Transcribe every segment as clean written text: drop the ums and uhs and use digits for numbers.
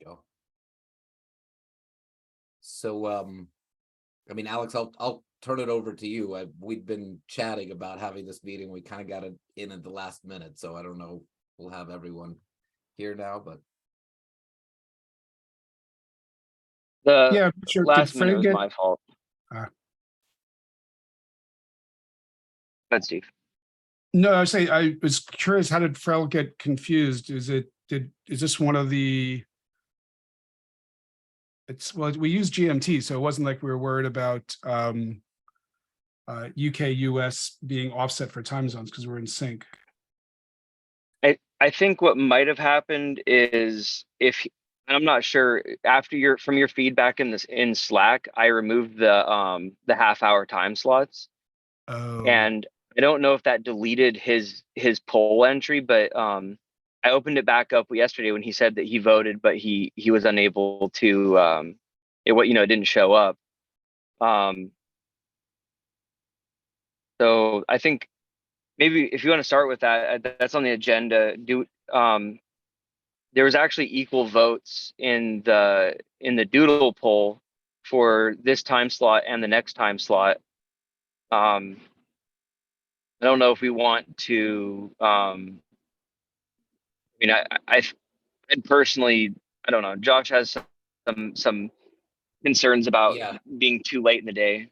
Go. So, I mean, Alex, I'll turn it over to you. We've been chatting about having this meeting. We kind of got it in at the last minute, so I don't know. We'll have everyone here now, but The Yeah, sure. Did last minute Fred was get? my fault. But Steve. No, I was curious. How did Frel get confused? Is this one of the? Well, we use GMT, so it wasn't like we were worried about UK US being offset for time zones because we're in sync. I think what might have happened is and I'm not sure, from your feedback in Slack, I removed the half-hour time slots. Oh. And I don't know if that deleted his poll entry, but I opened it back up yesterday when he said that he voted, but he was unable to it didn't show up. So I think maybe if you want to start with that, that's on the agenda. There was actually equal votes in the doodle poll for this time slot and the next time slot. I don't know if we want to. I mean, I'd personally, I don't know. Josh has some concerns about being too late in the day.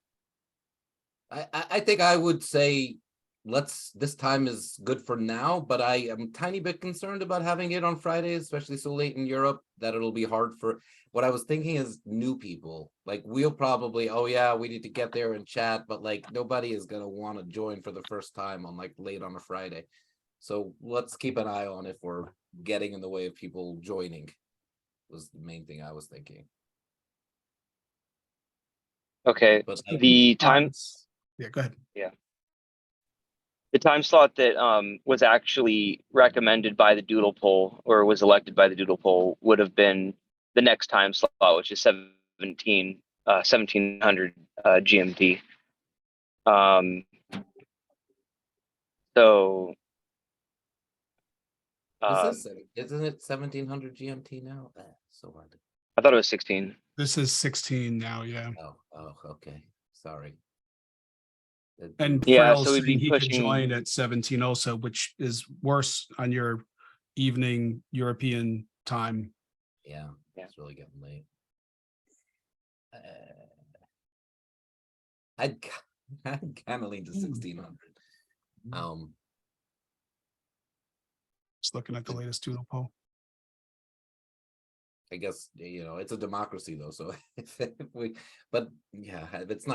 I think I would say this time is good for now, but I am a tiny bit concerned about having it on Friday, especially so late in Europe, that it'll be hard for what I was thinking is new people. Like we'll probably, oh yeah, we need to get there and chat, but like nobody is going to want to join for the first time on like late on a Friday. So let's keep an eye on if we're getting in the way of people joining was the main thing I was thinking. Okay, but the time. Yeah, go ahead. Yeah. The time slot that was actually recommended by the doodle poll or was elected by the doodle poll would have been the next time slot, which is 1700 GMT. So isn't it 1700 GMT now? So hard. I thought it was 16. This is 16 now, yeah. Oh, okay. Sorry. And yeah, Frel's so we'd be saying he pushing... could join at 17 also, which is worse on your evening European time. Yeah, it's really getting late. I'd kind of lean to 1600. Just looking at the latest doodle poll. I guess it's a democracy though, so but yeah, it's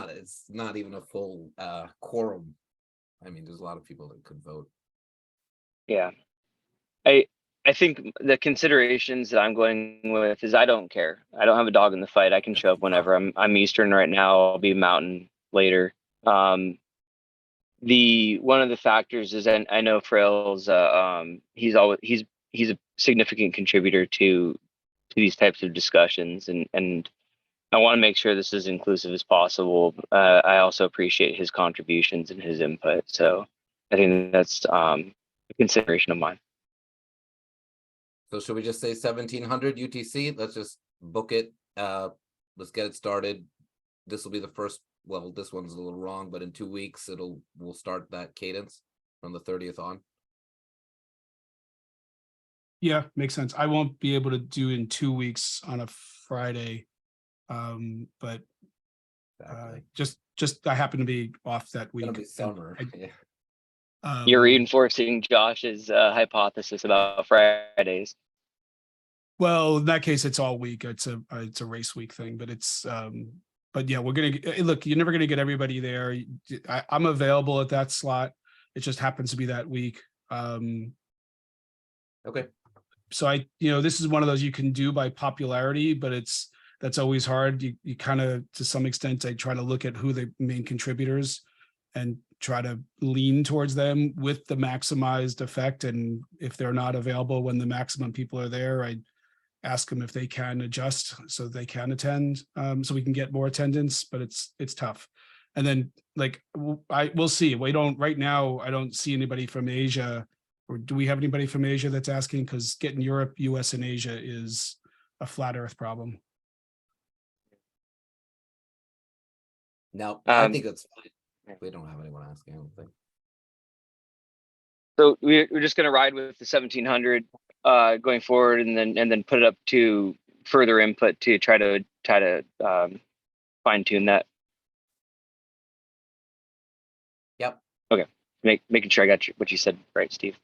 not even a full quorum. I mean, there's a lot of people that could vote. Yeah, I think the considerations that I'm going with is I don't care. I don't have a dog in the fight. I can show up whenever. I'm Eastern right now. I'll be Mountain later. One of the factors is I know Frail's he's a significant contributor to these types of discussions, and I want to make sure this is inclusive as possible. I also appreciate his contributions and his input. So I think that's a consideration of mine. So should we just say 1700 UTC? Let's just book it. Let's get it started. This will be the first. Well, this one's a little wrong, but in 2 weeks we'll start that cadence from the 30th on. Yeah, makes sense. I won't be able to do in 2 weeks on a Friday, but just I happen to be off that week. It'll be summer. You're reinforcing Josh's hypothesis about Fridays. Well, in that case, it's all week. It's a race week thing, but it's but yeah, we're gonna look. You're never gonna get everybody there. I'm available at that slot. It just happens to be that week. Okay. So this is one of those you can do by popularity, but that's always hard. You kind of, to some extent, I try to look at who the main contributors and try to lean towards them with the maximized effect. And if they're not available when the maximum people are there, I ask them if they can adjust so they can attend, so we can get more attendance, but it's tough. And then we'll see. Right now, I don't see anybody from Asia, or do we have anybody from Asia that's asking? Because getting Europe, US, and Asia is a flat earth problem. No, I Um, think it's fine. We don't have anyone asking, I don't think. So we're just gonna ride with the 1700 going forward, and then put it up to further input to try to fine tune that. Yep. Okay, making sure I got what you said right, Steve.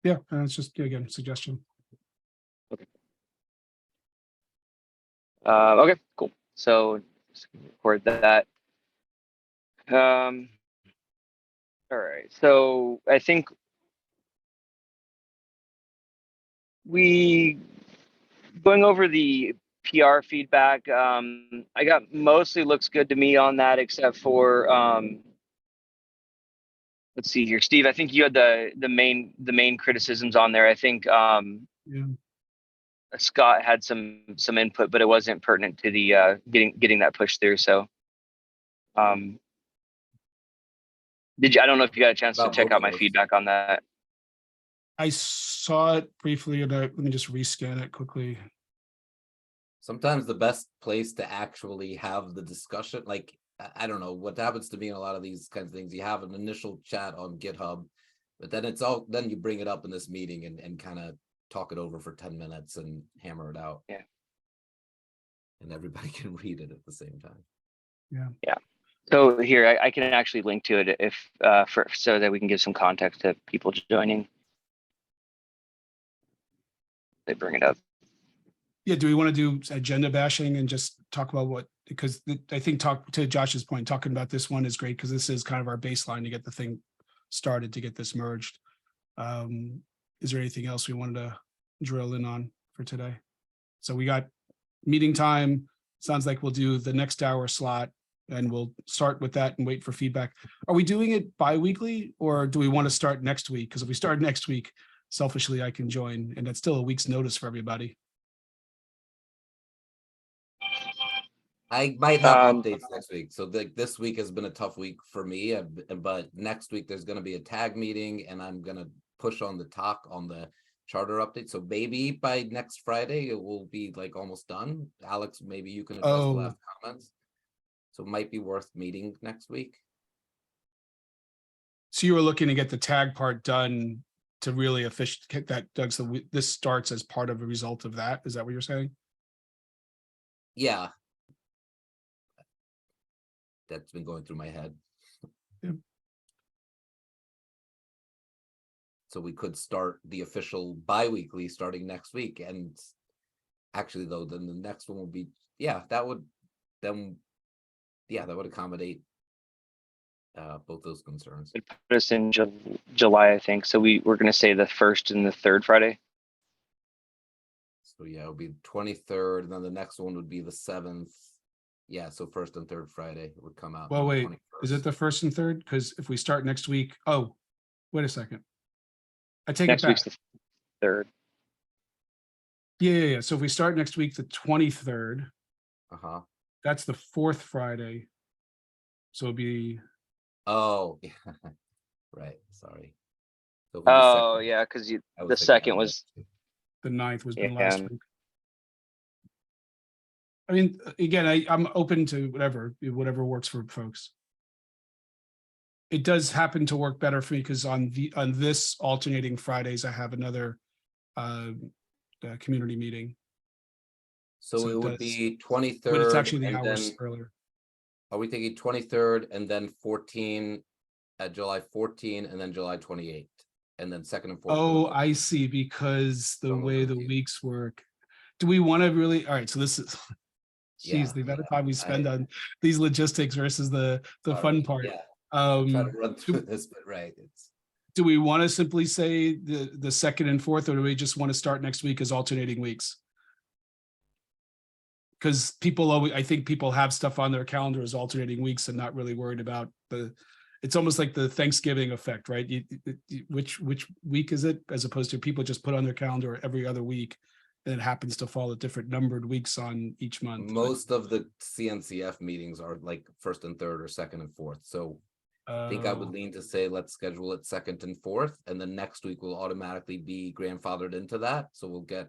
Yeah, it's just again suggestion. Okay, cool. So just record that. All right. So I think we going over the PR feedback. I got mostly looks good to me on that, except for let's see here, Steve. I think you had the main criticisms on there. I think Yeah. Scott had some input, but it wasn't pertinent to the getting that pushed through. So did you? I don't know if you got a chance to About check both out of my those. feedback on that. I saw it briefly, and let me just rescan it quickly. Sometimes the best place to actually have the discussion, like, I don't know what happens to me in a lot of these kinds of things. You have an initial chat on GitHub, but then you bring it up in this meeting and kind of talk it over for 10 minutes and hammer it out. Yeah. And everybody can read it at the same time. Yeah. So here I can actually link to it if so that we can give some context to people joining. They bring it up. Yeah, do we want to do agenda bashing and just talk about what, because I think talk to Josh's point, talking about this one is great because this is kind of our baseline to get the thing started, to get this merged. Is there anything else we wanted to drill in on for today? So we got meeting time. Sounds like we'll do the next hour slot and we'll start with that and wait for feedback. Are we doing it bi-weekly or do we want to start next week? Because if we start next week, selfishly, I can join, and that's still a week's notice for everybody. I might have Um, updates next week. So this week has been a tough week for me, but next week there's going to be a tag meeting and I'm going to push on the talk on the charter update. So maybe by next Friday, it will be like almost done. Alex, maybe you can address the last comments. So it might be worth meeting next week. So you were looking to get the tag part done to really get that, Doug, so this starts as part of a result of that. Is that what you're saying? Yeah. That's been going through my head. Yeah. So we could start the official bi-weekly starting next week. And actually though, then the next one will be, that would accommodate both those concerns. it put us in July, I think. So we're going to say the first and the third Friday. So yeah, it would be 23rd, and then the next one would be the 7th. Yeah, so first and third Friday would come out. Well, wait, 21st. is it the first and third? Because if we start next week, oh, wait a second. I take Next it back. week's the third. Yeah. So if we start next week, the 23rd, that's the fourth Friday. So it'd be. Oh, yeah. Right. Sorry. So Oh, yeah, because the second was The 9th was been Yeah. last week. I mean, again, I'm open to whatever works for folks. It does happen to work better for me because on this alternating Fridays, I have another community meeting. So it would be 23rd. But it's actually the and hours then earlier. are we thinking 23rd and then 14 at July 14 and then July 28th and then second and fourth? Oh, I see, because the Don't way the confuse. weeks work. Do we want to really? All right, so this is Yeah, the amount of time we spend on these logistics versus the fun part. Yeah. Try to run through do, this, but right. do we want to simply say the second and fourth, or do we just want to start next week as alternating weeks? Because I think people have stuff on their calendar as alternating weeks and not really worried about it's almost like the Thanksgiving effect, right? Which week is it? As opposed to people just put on their calendar every other week, and it happens to fall at different numbered weeks on each month. Most of the CNCF meetings are like first and third or second and fourth. So I think I would lean to say, let's schedule it second and fourth, and then next week will automatically be grandfathered into that. So we'll get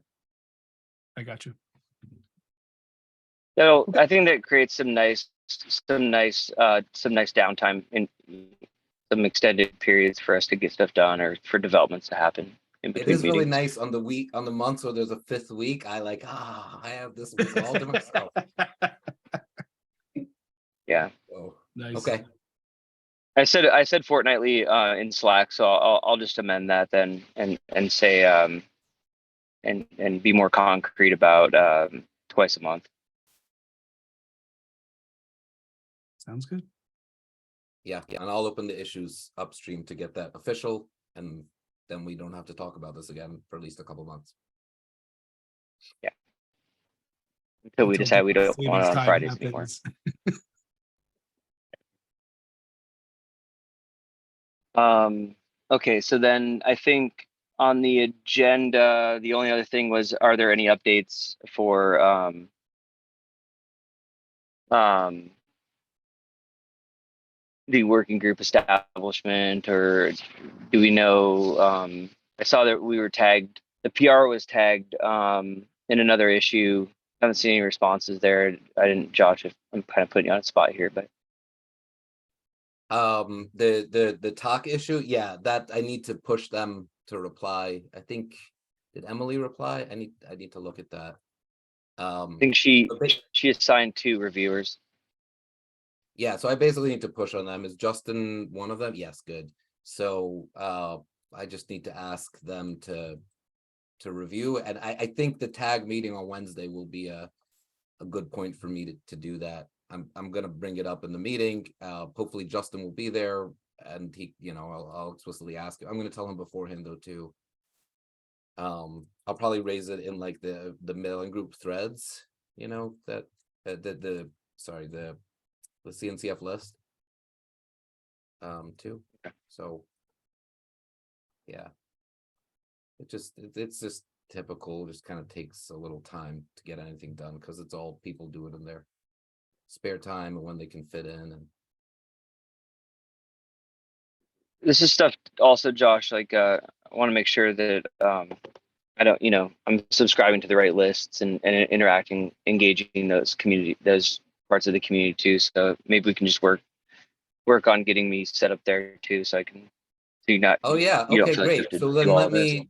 I got you. I think that creates some nice downtime in some extended periods for us to get stuff done or for developments to happen in It between is really meetings. nice on the month, so there's a fifth week. I have this week all to myself. Yeah. Oh, Nice. okay. I said fortnightly in Slack, so I'll just amend that then and say and be more concrete about twice a month. Sounds good. Yeah, and I'll open the issues upstream to get that official, and then we don't have to talk about this again for at least a couple months. Until we decide we don't want it on Savings time Fridays anymore. happens. Okay, so then I think on the agenda, the only other thing was, are there any updates for the working group establishment, or do we know? I saw that we were tagged. The PR was tagged in another issue. Haven't seen any responses there. I didn't, Josh. If I'm kind of putting you on a spot here, but The talk issue, yeah, that I need to push them to reply. I think, did Emily reply? I need to look at that. I think she assigned 2 reviewers. Yeah, so I basically need to push on them. Is Justin one of them? Yes, good. So I just need to ask them to review, and I think the tag meeting on Wednesday will be a good point for me to do that. I'm gonna bring it up in the meeting. Hopefully Justin will be there, and he, I'll explicitly ask him. I'm gonna tell him beforehand though too. I'll probably raise it in like the mailing group threads, that the CNCF list. Too. So yeah. It's just typical, just kind of takes a little time to get anything done because it's all people do it in their spare time and when they can fit in. And This is stuff also, Josh, like I want to make sure that I don't, I'm subscribing to the right lists and interacting, engaging those parts of the community too. So maybe we can just work on getting me set up there too, so I can, so you not, oh yeah, you don't okay, feel like you great. have to So then do all let of this. me,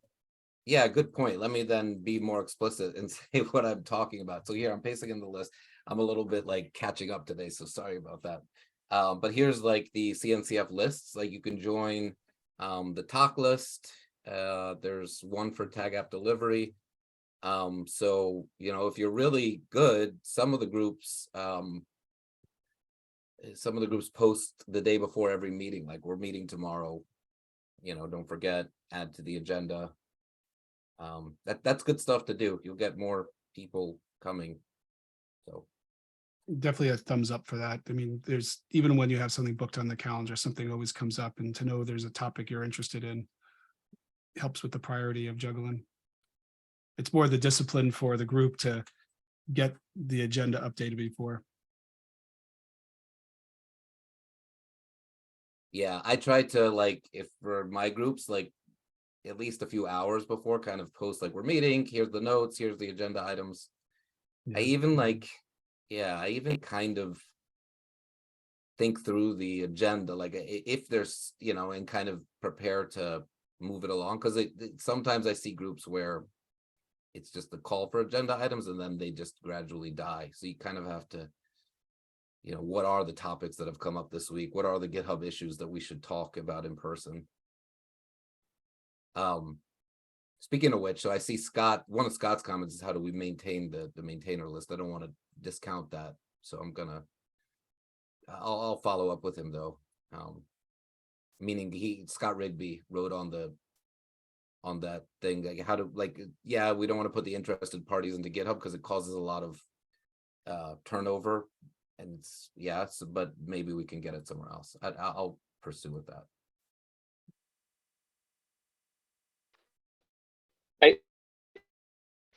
yeah, good point. Let me then be more explicit and say what I'm talking about. So here I'm pasting in the list. I'm a little bit like catching up today, so sorry about that. But here's like the CNCF lists. Like you can join the talk list. There's one for tag app delivery. So if you're really good, some of the groups post the day before every meeting, like we're meeting tomorrow, don't forget, add to the agenda. That's good stuff to do. You'll get more people coming. So Definitely a thumbs up for that. I mean, there's, even when you have something booked on the calendar, something always comes up, and to know there's a topic you're interested in helps with the priority of juggling. It's more the discipline for the group to get the agenda updated before. yeah, I try to, like, if for my groups, like at least a few hours before, kind of post like we're meeting, here's the notes, here's the agenda items. Yeah. I even kind of think through the agenda, like if there's, and kind of prepare to move it along, because sometimes I see groups where it's just the call for agenda items and then they just gradually die. So you kind of have to, what are the topics that have come up this week? What are the GitHub issues that we should talk about in person? Speaking of which, so I see Scott, one of Scott's comments is how do we maintain the maintainer list? I don't want to discount that. So I'll follow up with him though. Meaning Scott Rigby wrote on that thing, like how to, like, yeah, we don't want to put the interested parties into GitHub because it causes a lot of turnover, and but maybe we can get it somewhere else. I'll pursue with that.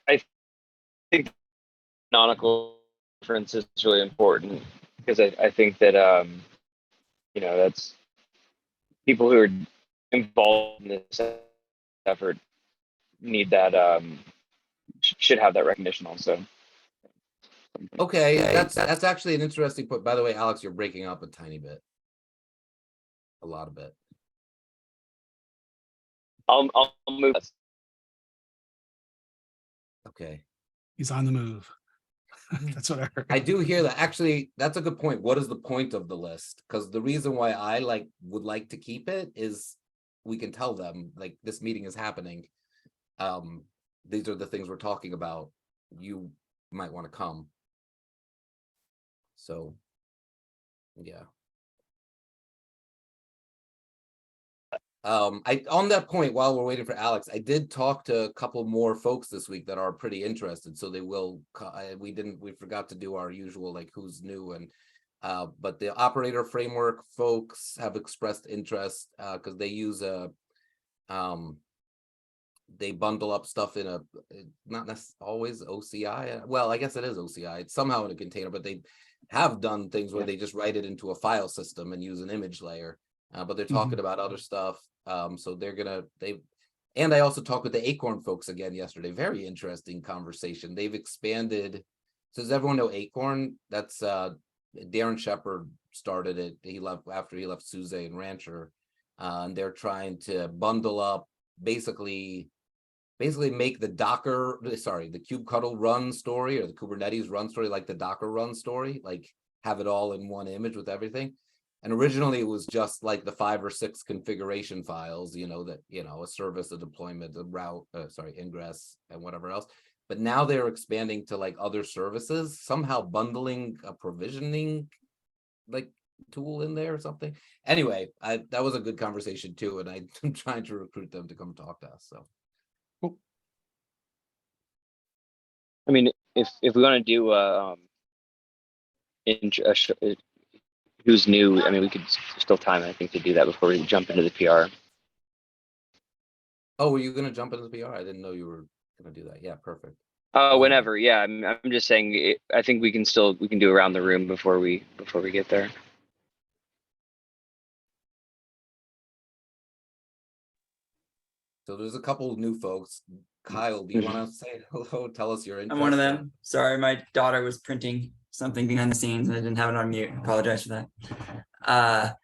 I think canonical difference is really important, because I think that that's people who are involved in this effort need that should have that recognition also. Okay, that's actually an interesting point. By the way, Alex, you're breaking up a tiny bit. A lot of it. I'll move. Okay. He's on the move. That's what I heard. I do hear that. Actually, that's a good point. What is the point of the list? Because the reason why I would like to keep it is we can tell them like this meeting is happening. These are the things we're talking about. You might want to come. So, yeah. On that point, while we're waiting for Alex, I did talk to a couple more folks this week that are pretty interested, so they will. We forgot to do our usual like who's new, and but the operator framework folks have expressed interest because they use they bundle up stuff in a not necessarily always OCI. Well, I guess it is OCI. It's somehow in a container, but they have done things where they just write it into a file system and use an image layer. But they're talking about other stuff. So and I also talked with the Acorn folks again yesterday. Very interesting conversation. They've expanded. So does everyone know Acorn? That's Darren Shepard started it. He left after he left Suze and Rancher. And they're trying to bundle up basically make the the kubectl run story or the Kubernetes run story like the Docker run story, like have it all in one image with everything. And originally it was just like the 5 or 6 configuration files, a service, a deployment, a route, ingress and whatever else. But now they're expanding to like other services, somehow bundling a provisioning like tool in there or something. Anyway, that was a good conversation too. And I'm trying to recruit them to come talk to us. So. Cool. I mean, if we want to do who's new, I mean, we could still time, I think, to do that before we jump into the PR. Oh, were you going to jump into the PR? I didn't know you were going to do that. Yeah, perfect. Whenever, yeah. I'm just saying. I think we can do around the room before we get there. So there's a couple of new folks. Kyle, do you want to say hello? Tell us your interest. I'm one of them. Sorry, my daughter was printing something behind the scenes and I didn't have it on mute. Apologize for that.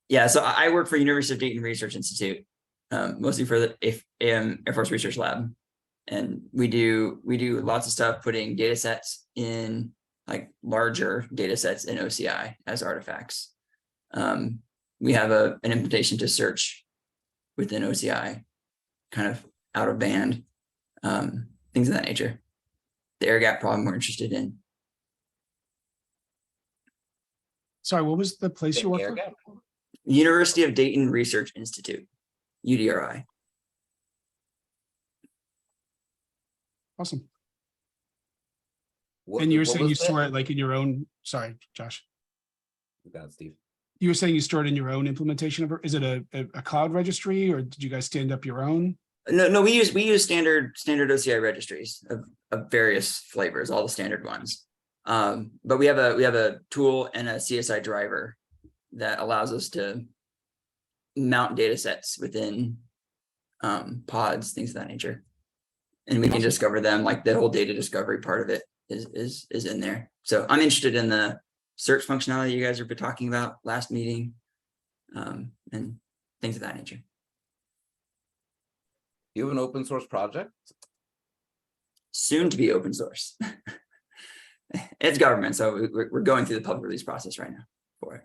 Yeah, so I work for University of Dayton Research Institute, mostly for the Air Force Research Lab. And we do lots of stuff putting data sets in like larger data sets in OCI as artifacts. We have an implementation to search within OCI, kind of out of band, things of that nature. The air gap problem we're interested in. Sorry, what was the place you work for? University of Dayton Research Institute, UDRI. Awesome. And you were saying you store it like in your own, sorry, Josh. You got it, Steve. You were saying you stored in your own implementation of it. Is it a cloud registry or did you guys stand up your own? No, we use standard OCI registries of various flavors, all the standard ones. But we have a tool and a CSI driver that allows us to mount data sets within pods, things of that nature. And we can discover them, like the whole data discovery part of it is in there. So I'm interested in the search functionality you guys were talking about last meeting, and things of that nature. You have an open source project? Soon to be open source. It's government, so we're going through the public release process right now for it.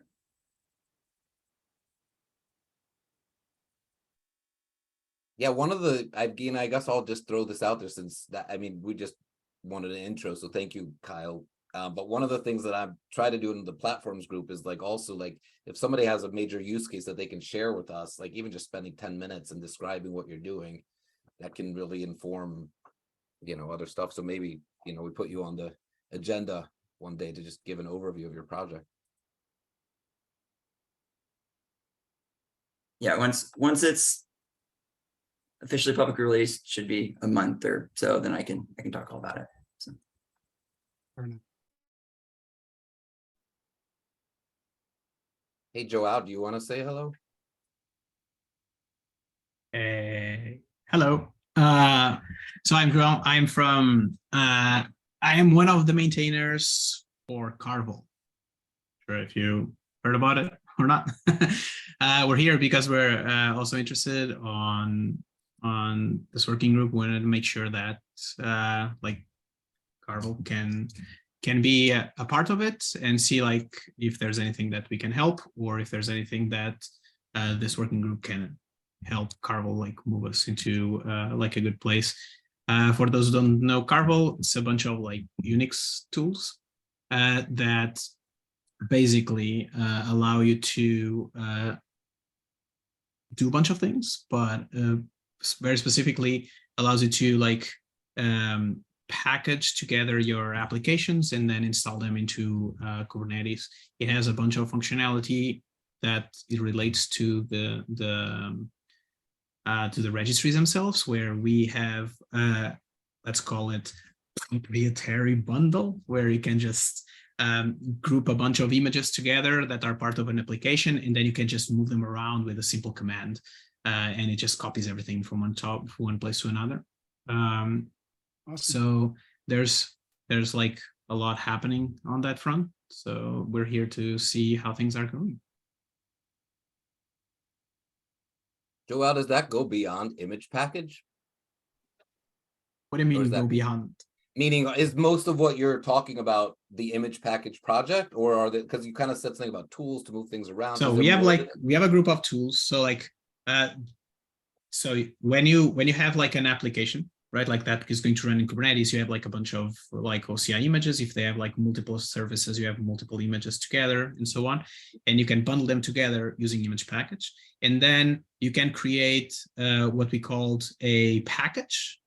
Yeah, one of the, I guess I'll just throw this out there since that, I mean, we just wanted an intro, so thank you, Kyle. But one of the things that I've tried to do in the platforms group is like also like if somebody has a major use case that they can share with us, like even just spending 10 minutes and describing what you're doing, that can really inform, other stuff. So maybe, we put you on the agenda one day to just give an overview of your project. Yeah, once it's officially public release, should be a month or so, then I can talk all about it. So. Hey, Joao, do you want to say hello? Hello. So I'm from I am one of the maintainers for Carvel. Sure if you heard about it or not. We're here because we're also interested on this working group. We wanted to make sure that like Carvel can be a part of it and see like if there's anything that we can help or if there's anything that this working group can help Carvel like move us into like a good place. For those who don't know Carvel, it's a bunch of like Unix tools that basically allow you to do a bunch of things, but very specifically allows you to like package together your applications and then install them into Kubernetes. It has a bunch of functionality that it relates to the registries themselves, where we have let's call it proprietary bundle, where you can just group a bunch of images together that are part of an application, and then you can just move them around with a simple command, and it just copies everything from one place to another. Awesome. So there's like a lot happening on that front. So we're here to see how things are going. Joel, does that go beyond image package? What do you mean go beyond? Meaning, is most of what you're talking about the image package project, or are they, because you kind of said something about tools to move things around? So we have like we have a group of tools. So like so when you have like an application, right, like that is going to run in Kubernetes, you have like a bunch of like OCI images. If they have like multiple services, you have multiple images together and so on, and you can bundle them together using image package. And then you can create what we called a package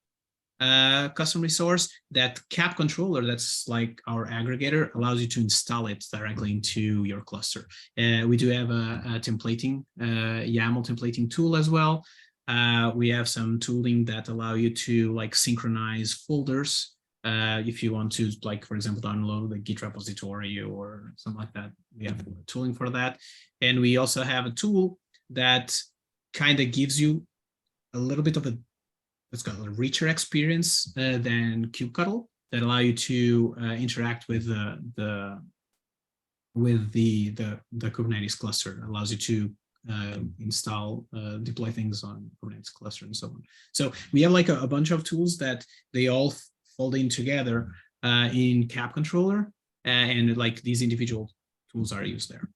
custom resource that Cap Controller, that's like our aggregator, allows you to install it directly into your cluster. We do have a templating, YAML templating tool as well. We have some tooling that allow you to like synchronize folders if you want to, like, for example, download the Git repository or something like that. We have tooling for that. And we also have a tool that kind of gives you a little bit of a, it's got a richer experience than kubectl, that allow you to interact with the Kubernetes cluster. It allows you to install, deploy things on Kubernetes cluster and so on. So we have like a bunch of tools that they all fold in together in Cap Controller, and like these individual tools are used there.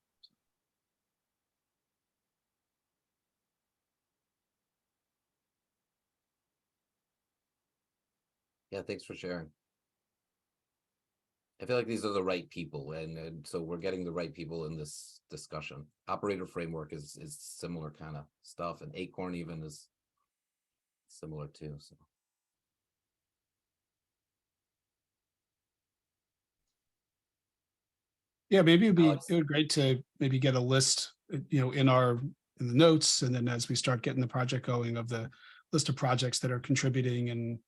Yeah, thanks for sharing. I feel like these are the right people, and so we're getting the right people in this discussion. Operator framework is similar kind of stuff, and Acorn even is similar too. So Yeah, maybe it Alex? would be great to maybe get a list, you know, in the notes, and then as we start getting the project going, of the list of projects that are contributing. And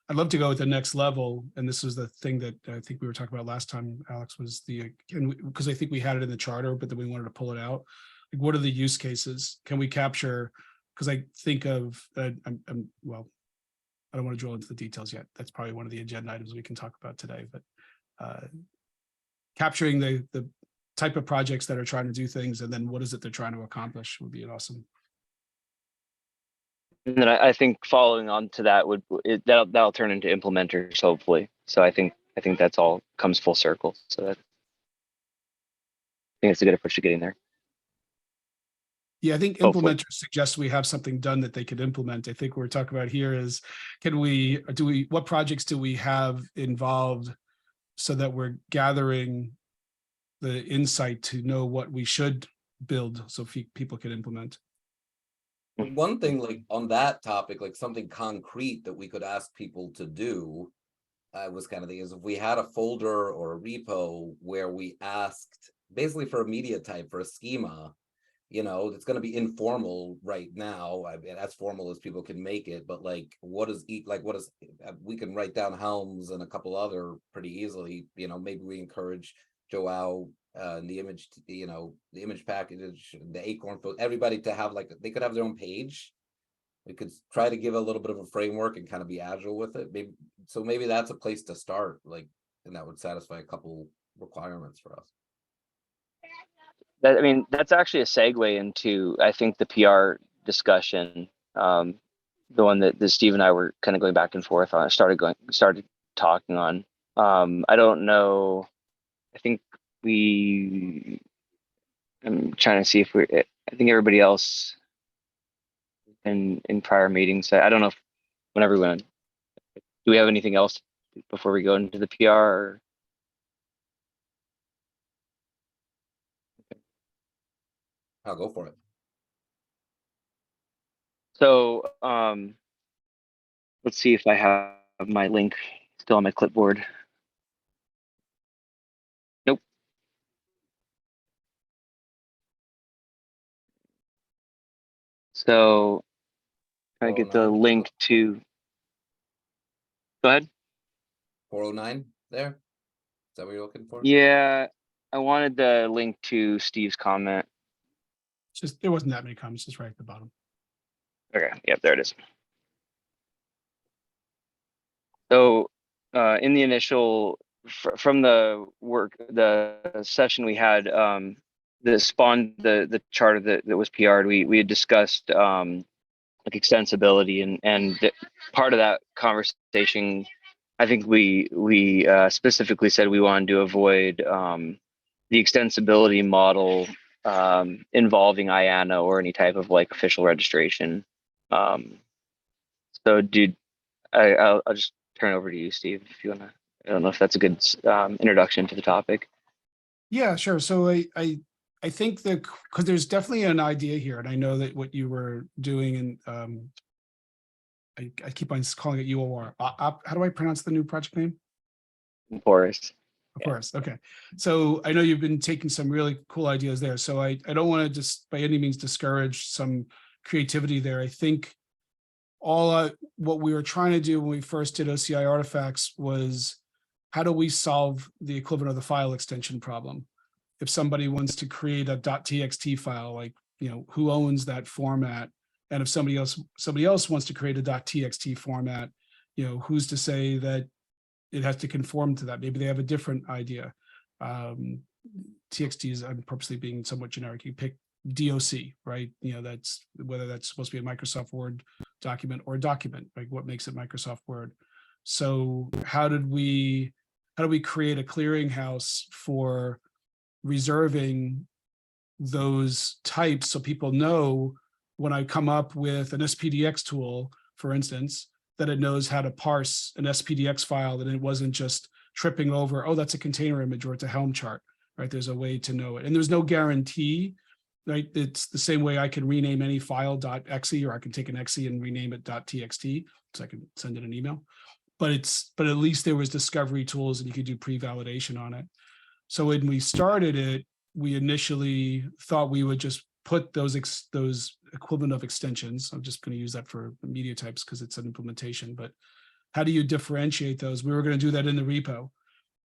I'd love to go at the next level. And this was the thing that I think we were talking about last time, Alex, was because I think we had it in the charter, but then we wanted to pull it out. Like, what are the use cases? Can we capture? Because I think of, well, I don't want to drill into the details yet. That's probably one of the agenda items we can talk about today, but capturing the type of projects that are trying to do things, and then what is it they're trying to accomplish, would be an awesome. And then I think following on to that that'll turn into implementers, hopefully. So I think that's all comes full circle. So I think it's a good approach to getting there. Yeah, I think Hopefully. implementers suggest we have something done that they could implement. I think what we're talking about here is, what projects do we have involved so that we're gathering the insight to know what we should build so people can implement. One thing, like on that topic, like something concrete that we could ask people to do, was kind of is if we had a folder or a repo where we asked basically for a media type, for a schema, you know, it's going to be informal right now. I mean, as formal as people can make it, but like, we can write down Helms and a couple other pretty easily, you know, maybe we encourage Joao, the image, you know, the image package, the Acorn, everybody to have like, they could have their own page we could try to give a little bit of a framework and kind of be agile with it. Maybe that's a place to start, like, and that would satisfy a couple requirements for us. I mean, that's actually a segue into, I think, the PR discussion, the one that Steve and I were kind of going back and forth on, started talking on. I don't know. I think I'm trying to see if I think everybody else in prior meetings, I don't know if when everyone, do we have anything else before we go into the PR? Or? I'll go for it. So let's see if I have my link still on my clipboard. Nope. So can I get the 409. link to, go ahead. 409 there? Is that what you're looking for? Yeah, I wanted the link to Steve's comment. Just there wasn't that many comments, just right at the bottom. Okay, yep, there it is. So in the initial, from the work, the session we had, that spawned the charter that was PR'd, we had discussed like extensibility, and part of that conversation, I think we specifically said we wanted to avoid the extensibility model involving IANA or any type of like official registration. So I'll just turn it over to you, Steve, if you want to. I don't know if that's a good introduction to the topic. Yeah, sure. So I think that because there's definitely an idea here, and I know that what you were doing, and I keep on calling it UOR. How do I pronounce the new project name? Boris. Of course. Okay. So I know you've been taking some really cool ideas there. So I don't want to just by any means discourage some creativity there. I think what we were trying to do when we first did OCI artifacts was how do we solve the equivalent of the file extension problem? If somebody wants to create a .txt file, like, who owns that format? And if somebody else wants to create a .txt format, who's to say that it has to conform to that? Maybe they have a different idea. TXT is, I'm purposely being somewhat generic. You pick DOC, right? That's whether that's supposed to be a Microsoft Word document or a document, like what makes it Microsoft Word. So how do we create a clearinghouse for reserving those types so people know when I come up with an SPDX tool, for instance, that it knows how to parse an SPDX file, that it wasn't just tripping over, oh, that's a container image or it's a Helm chart, right? There's a way to know it. And there's no guarantee, right? It's the same way I can rename any file .exe, or I can take an exe and rename it .txt, so I can send it an email. But at least there was discovery tools and you could do pre-validation on it. So when we started it, we initially thought we would just put those equivalent of extensions. I'm just going to use that for media types because it's an implementation, but how do you differentiate those? We were going to do that in the repo.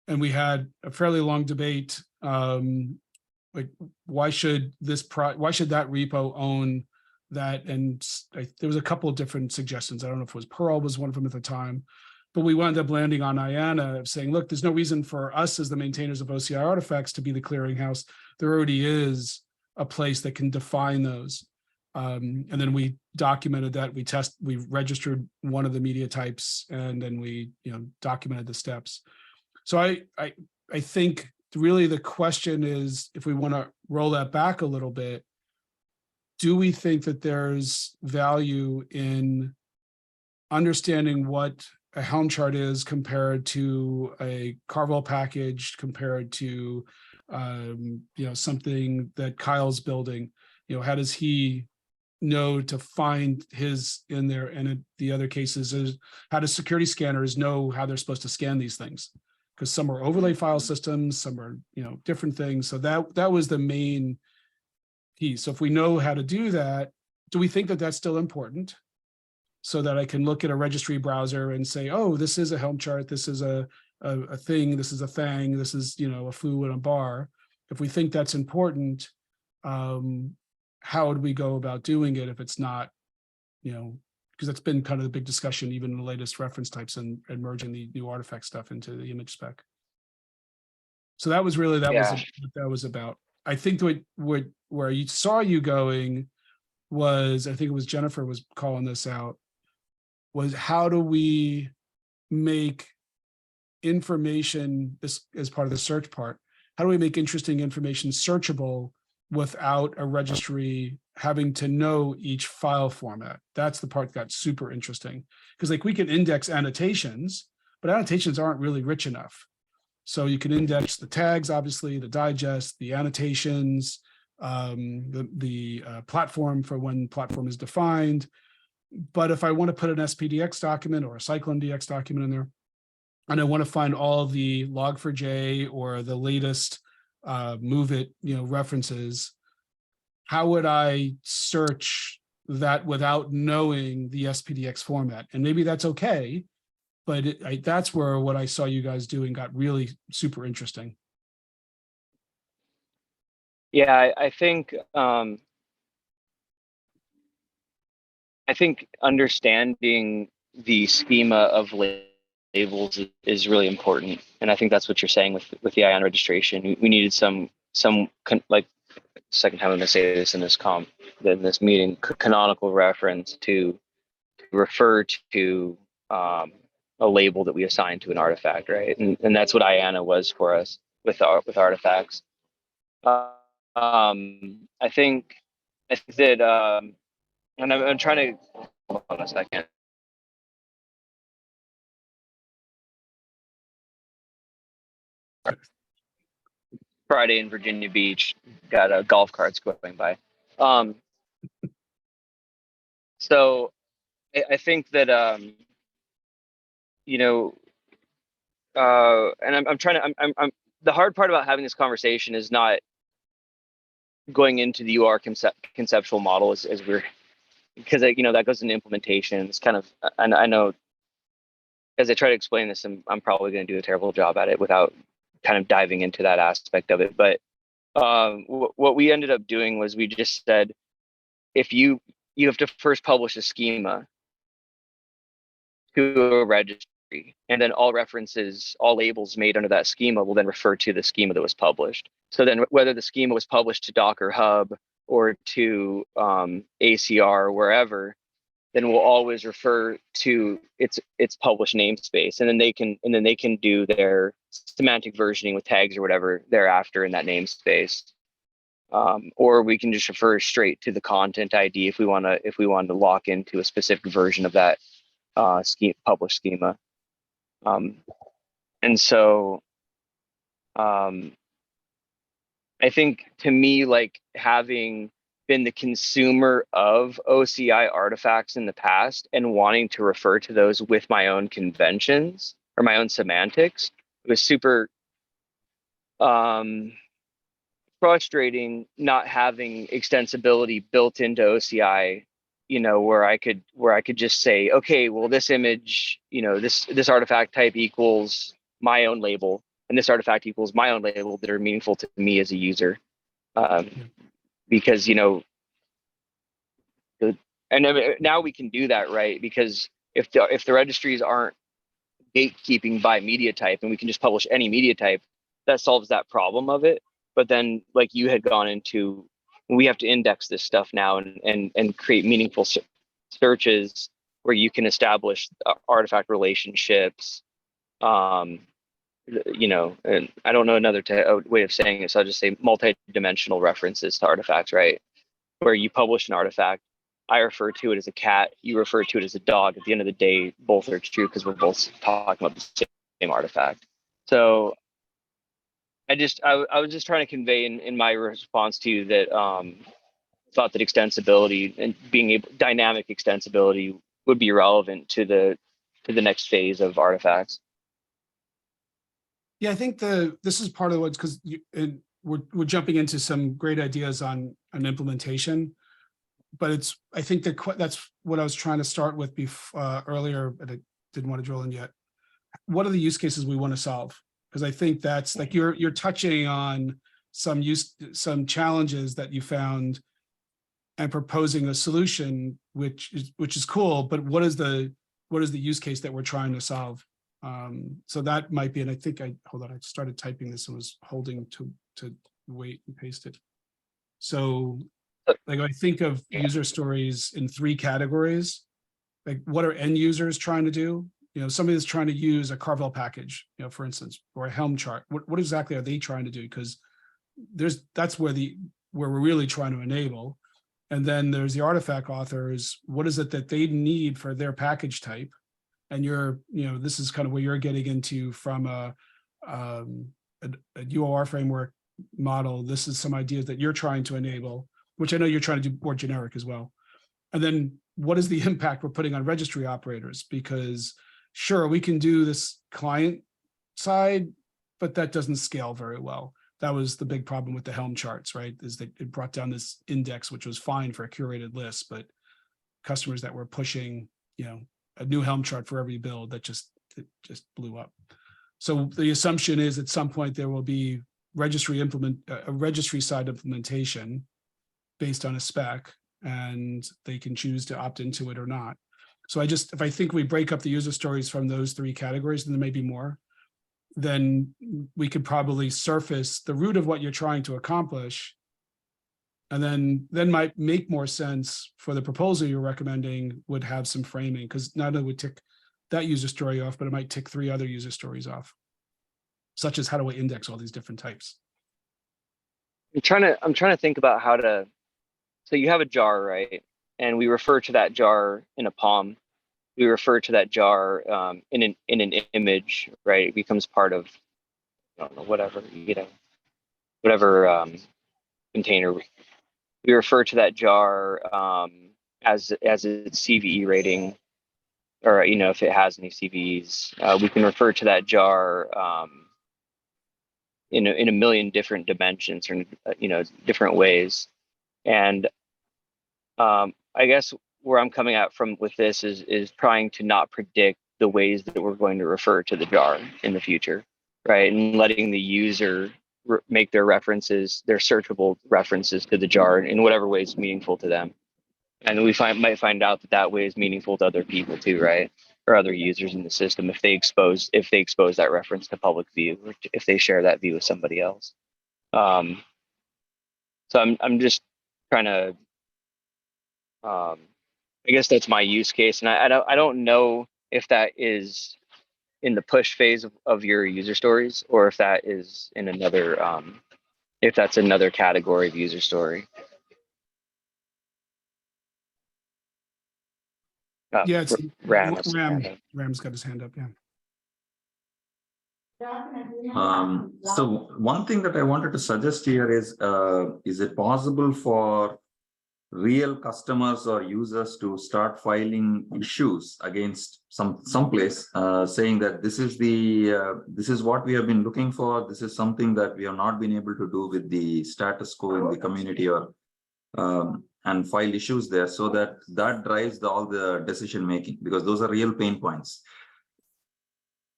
And we had a fairly long debate. Like, why should that repo own that? And there was a couple of different suggestions. I don't know if it was Perl was one of them at the time, but we wound up landing on IANA of saying, look, there's no reason for us as the maintainers of OCI artifacts to be the clearinghouse. There already is a place that can define those. And then we documented that. We registered one of the media types, and then we documented the steps. So I think really the question is, if we want to roll that back a little bit, do we think that there's value in understanding what a Helm chart is compared to a Carvel package, compared to something that Kyle's building? How does he know to find his in there? And the other cases is, how does security scanners know how they're supposed to scan these things? Because some are overlay file systems, some are different things. So that was the main piece. So if we know how to do that, do we think that that's still important? So that I can look at a registry browser and say, oh, this is a Helm chart, this is a thing, this is a thing, this is a foo and a bar. If we think that's important, how would we go about doing it if it's not because that's been kind of the big discussion, even in the latest reference types and merging the new artifact stuff into the image spec. So that was really, that was Yeah. what that was about. I think where you saw you going was, I think it was Jennifer was calling this out, was how do we make information, this as part of the search part, how do we make interesting information searchable without a registry having to know each file format? That's the part that got super interesting, because like we can index annotations, but annotations aren't really rich enough. So you can index the tags, obviously, the digest, the annotations, the platform for when platform is defined. But if I want to put an SPDX document or a CycloneDX document in there, and I want to find all the log4j or the latest move it, references, how would I search that without knowing the SPDX format? And maybe that's okay, but that's where what I saw you guys doing got really super interesting. Yeah, I think understanding the schema of labels is really important, and I think that's what you're saying with the ION registration. We needed some like, second time I'm gonna say this in this meeting, canonical reference to refer to a label that we assign to an artifact, right? And that's what IANA was for us with artifacts. I think that and I'm trying to, hold on a second. Friday in Virginia Beach, got golf carts going by. So I think that and I'm trying to, I'm the hard part about having this conversation is not going into the UR conceptual model as we're, because that goes into implementation. It's kind of, and I know as I try to explain this, I'm probably going to do a terrible job at it without kind of diving into that aspect of it. But what we ended up doing was we just said, if you have to first publish a schema to a registry, and then all references, all labels made under that schema will then refer to the schema that was published. So then whether the schema was published to Docker Hub or to ACR or wherever, then we'll always refer to its published namespace, and then they can do their semantic versioning with tags or whatever thereafter in that namespace. Or we can just refer straight to the content ID if we want to lock into a specific version of that published schema. And so I think, to me, like, having been the consumer of OCI artifacts in the past and wanting to refer to those with my own conventions or my own semantics, it was super frustrating not having extensibility built into OCI, where I could just say, okay, well, this image, this artifact type equals my own label, and this artifact equals my own label that are meaningful to me as a user. Because, and I mean, now we can do that, right? Because if the registries aren't gatekeeping by media type, and we can just publish any media type, that solves that problem of it. But then, like you had gone into, we have to index this stuff now and create meaningful searches where you can establish artifact relationships. And I don't know another way of saying it, so I'll just say multi-dimensional references to artifacts, right? Where you publish an artifact, I refer to it as a cat, you refer to it as a dog. At the end of the day, both are true because we're both talking about the same artifact. So I was just trying to convey in my response to you that thought that extensibility and dynamic extensibility would be relevant to the next phase of artifacts. Yeah, I think this is part of what's, because we're jumping into some great ideas on an implementation, but I think that's what I was trying to start with earlier, but I didn't want to drill in yet. What are the use cases we want to solve? Because I think that's like you're touching on some challenges that you found and proposing a solution which is cool, but what is the use case that we're trying to solve? So that might be, and I think hold on, I started typing this and was holding to wait and paste it. So like I think of user stories in 3 categories. Like what are end users trying to do? You know, somebody that's trying to use a Carvel package, you know, for instance, or a Helm chart. What exactly are they trying to do? Because that's where we're really trying to enable. And then there's the artifact authors. What is it that they need for their package type? And this is kind of where you're getting into from a UOR framework model. This is some ideas that you're trying to enable, which I know you're trying to do more generic as well. And then what is the impact we're putting on registry operators? Because sure, we can do this client side, but that doesn't scale very well. That was the big problem with the Helm charts, right? Is that it brought down this index, which was fine for a curated list, but customers that were pushing, a new Helm chart for every build, it just blew up. So the assumption is at some point there will be a registry side implementation based on a spec, and they can choose to opt into it or not. So if I think we break up the user stories from those 3 categories, and there may be more, then we could probably surface the root of what you're trying to accomplish. And then might make more sense for the proposal you're recommending would have some framing, because not only would tick that user story off, but it might tick 3 other user stories off, such as how do I index all these different types? I'm trying to think about how to, so you have a jar, right? And we refer to that jar in a POM. We refer to that jar in an image, right? It becomes part of, I don't know, whatever container. We refer to that jar as its CVE rating, or if it has any CVEs. We can refer to that jar in a million different dimensions, or different ways. And I guess where I'm coming at from with this is trying to not predict the ways that we're going to refer to the jar in the future, right? And letting the user make their references, their searchable references to the jar in whatever way is meaningful to them. And we might find out that way is meaningful to other people too, right? Or other users in the system if they expose that reference to public view, or if they share that view with somebody else. So I'm just trying to, I guess that's my use case, and I don't know if that is in the push phase of your user stories, or if that is in another, if that's another category of user story. Yeah, it's Ram's got his hand up. Yeah. So one thing that I wanted to suggest here is it possible for real customers or users to start filing issues against some place, saying that this is what we have been looking for. This is something that we have not been able to do with the status quo in the community, or and file issues there, so that drives all the decision making, because those are real pain points.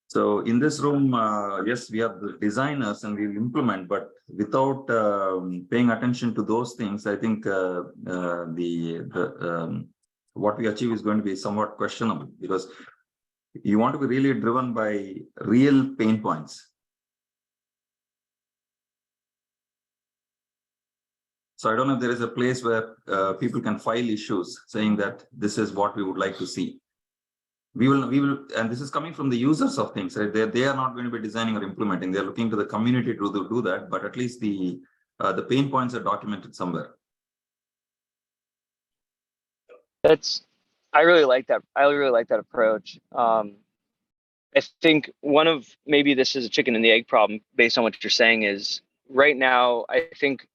So in this room, yes, we have the designers and we'll implement, but without paying attention to those things, I think what we achieve is going to be somewhat questionable, because you want to be really driven by real pain points. So I don't know if there is a place where people can file issues saying that this is what we would like to see. We will, and this is coming from the users of things, right? They are not going to be designing or implementing. They're looking to the community to do that, but at least the pain points are documented somewhere. I really like that. I really like that approach. I think maybe this is a chicken and the egg problem based on what you're saying is right now, I think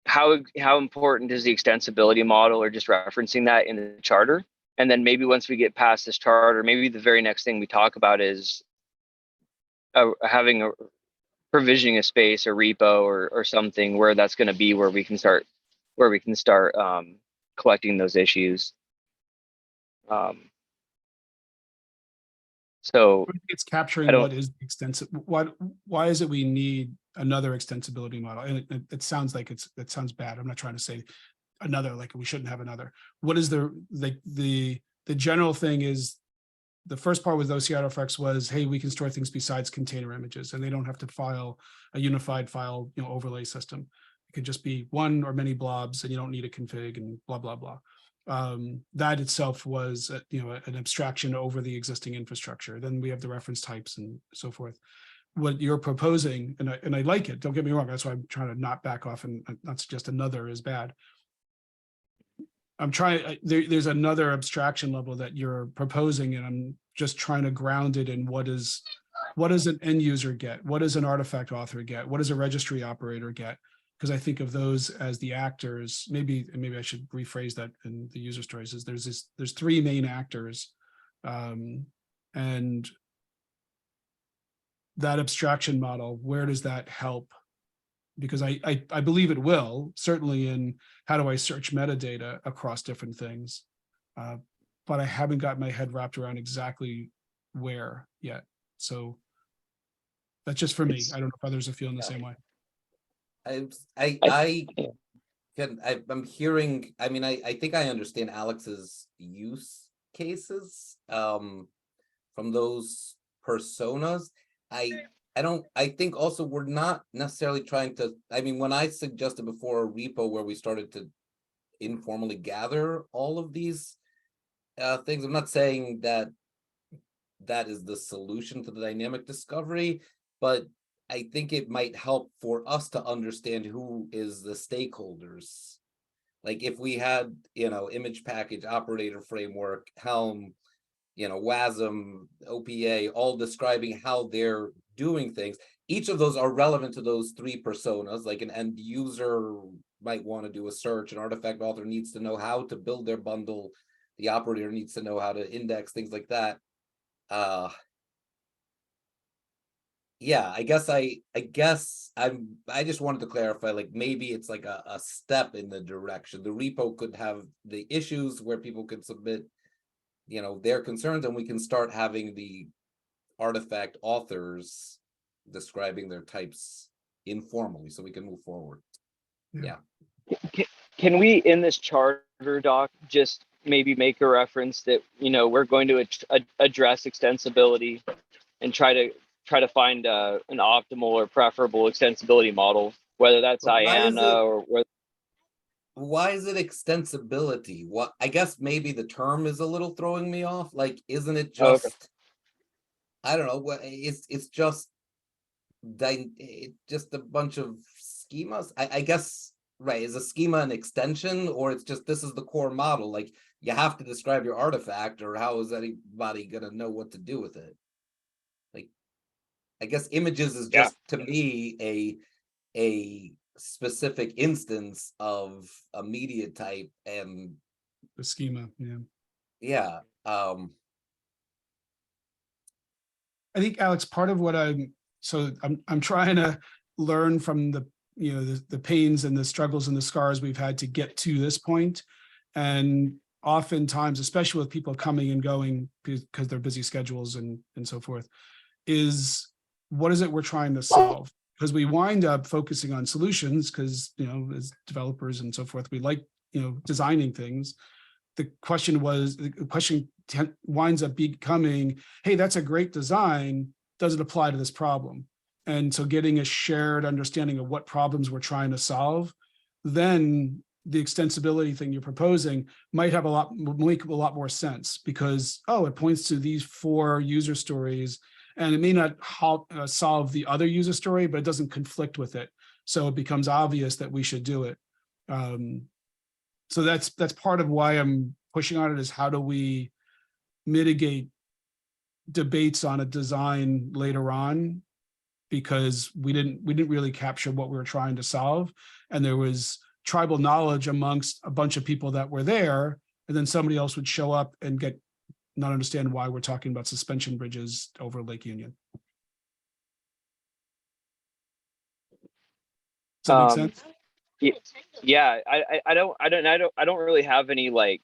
how important is the extensibility model, or just referencing that in the charter? And then maybe once we get past this charter, maybe the very next thing we talk about is provisioning a space, or repo, or something where that's going to be where we can start collecting those issues. So it's capturing what is extensive. Why is it we need another extensibility model? And it sounds like it sounds bad. I'm not trying to say another, like we shouldn't have another. What is the general thing is, the first part with OCR was, hey, we can store things besides container images, and they don't have to file a unified file, overlay system. It could just be one or many blobs, and you don't need a config and blah, blah, blah. That itself was, an abstraction over the existing infrastructure. Then we have the reference types and so forth. What you're proposing, and I like it, don't get me wrong, that's why I'm trying to not back off and not suggest another is bad. I'm trying, there's another abstraction level that you're proposing, and I'm just trying to ground it in what does an end user get? What does an artifact author get? What does a registry operator get? Because I think of those as the actors. Maybe I should rephrase that in the user stories. Is there's three main actors, and that abstraction model, where does that help? Because I believe it will, certainly in how do I search metadata across different things, but I haven't got my head wrapped around exactly where yet. So that's just for me. I don't know if others are feeling the same way. I'm hearing, I think I understand Alex's use cases from those personas. I think also we're not necessarily trying to, when I suggested before a repo where we started to informally gather all of these things, I'm not saying that that is the solution to the dynamic discovery, but I think it might help for us to understand who is the stakeholders. Like if we had, image package, operator framework, Helm, WASM, OPA, all describing how they're doing things. Each of those are relevant to those three personas. Like an end user might want to do a search, an artifact author needs to know how to build their bundle, the operator needs to know how to index, things like that. Yeah, I just wanted to clarify, like maybe it's like a step in the direction. The repo could have the issues where people could submit their concerns, and we can start having the artifact authors describing their types informally so we can move forward. Yeah. Can we, in this charter doc, just maybe make a reference that, we're going to address extensibility and try to find an optimal or preferable extensibility model, whether that's IANA or whether. Why is it extensibility? What, I guess maybe the term is a little throwing me off. Like, isn't it just, okay. I don't know what it's just a bunch of schemas. I guess, right, is a schema an extension, or it's just this is the core model? Like you have to describe your artifact, or how is anybody gonna know what to do with it? Like, I guess images is just to me a specific instance of a media type and the schema. Yeah. I think, Alex, part of what I'm trying to learn from the the pains and the struggles and the scars we've had to get to this point. And oftentimes, especially with people coming and going because they're busy schedules and so forth, is what is it we're trying to solve? Because we wind up focusing on solutions because, as developers and so forth, we like, designing things. The question winds up becoming, hey, that's a great design. Does it apply to this problem? And so getting a shared understanding of what problems we're trying to solve, then the extensibility thing you're proposing might make a lot more sense because, it points to these 4 user stories and it may not solve the other user story, but it doesn't conflict with it. So it becomes obvious that we should do it. So that's part of why I'm pushing on it, is how do we mitigate debates on a design later on, because we didn't really capture what we were trying to solve. And there was tribal knowledge amongst a bunch of people that were there, and then somebody else would show up and not understand why we're talking about suspension bridges over Lake Union. Does that make sense? Yeah, I don't really have any like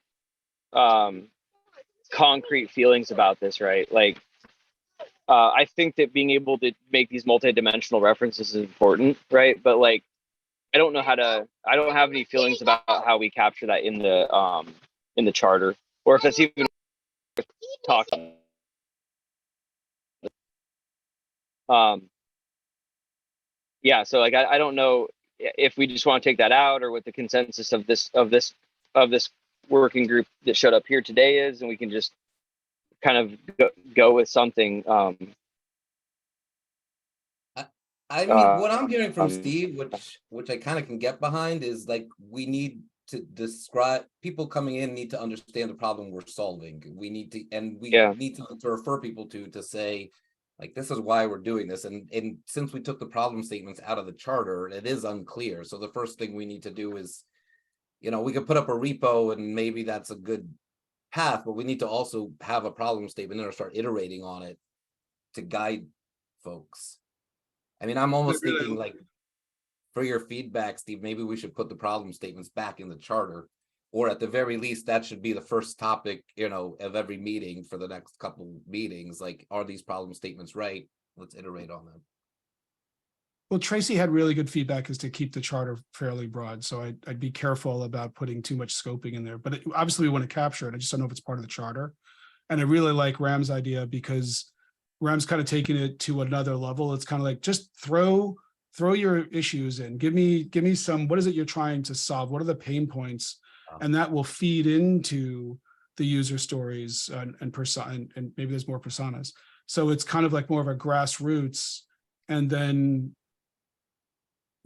concrete feelings about this, right? Like I think that being able to make these multidimensional references is important, right? But like I don't know how to. I don't have any feelings about how we capture that in the charter, or if that's even talking. Yeah, so like I don't know if we just want to take that out, or what the consensus of this working group that showed up here today is, and we can just kind of go with something. I mean, what I'm hearing from Um, Steve, which I kind of can get behind, is like we need to describe, people coming in need to understand the problem we're solving. We need to, and we Yeah. need to refer people to say, like, this is why we're doing this. And since we took the problem statements out of the charter, it is unclear. So the first thing we need to do is, we could put up a repo and maybe that's a good path, but we need to also have a problem statement or start iterating on it to guide folks. I mean, I'm almost really- thinking like, for your feedback, Steve, maybe we should put the problem statements back in the charter, or at the very least, that should be the first topic, of every meeting for the next couple meetings. Like, are these problem statements right? Let's iterate on them. Well, Tracy had really good feedback as to keep the charter fairly broad. So I'd be careful about putting too much scoping in there, but obviously we want to capture it. I just don't know if it's part of the charter. And I really like Ram's idea because Ram's kind of taking it to another level. It's kind of like, just throw your issues in. Give me some, what is it you're trying to solve? What are the pain points? And that will feed into the user stories and maybe there's more personas. So it's kind of like more of a grassroots. And then,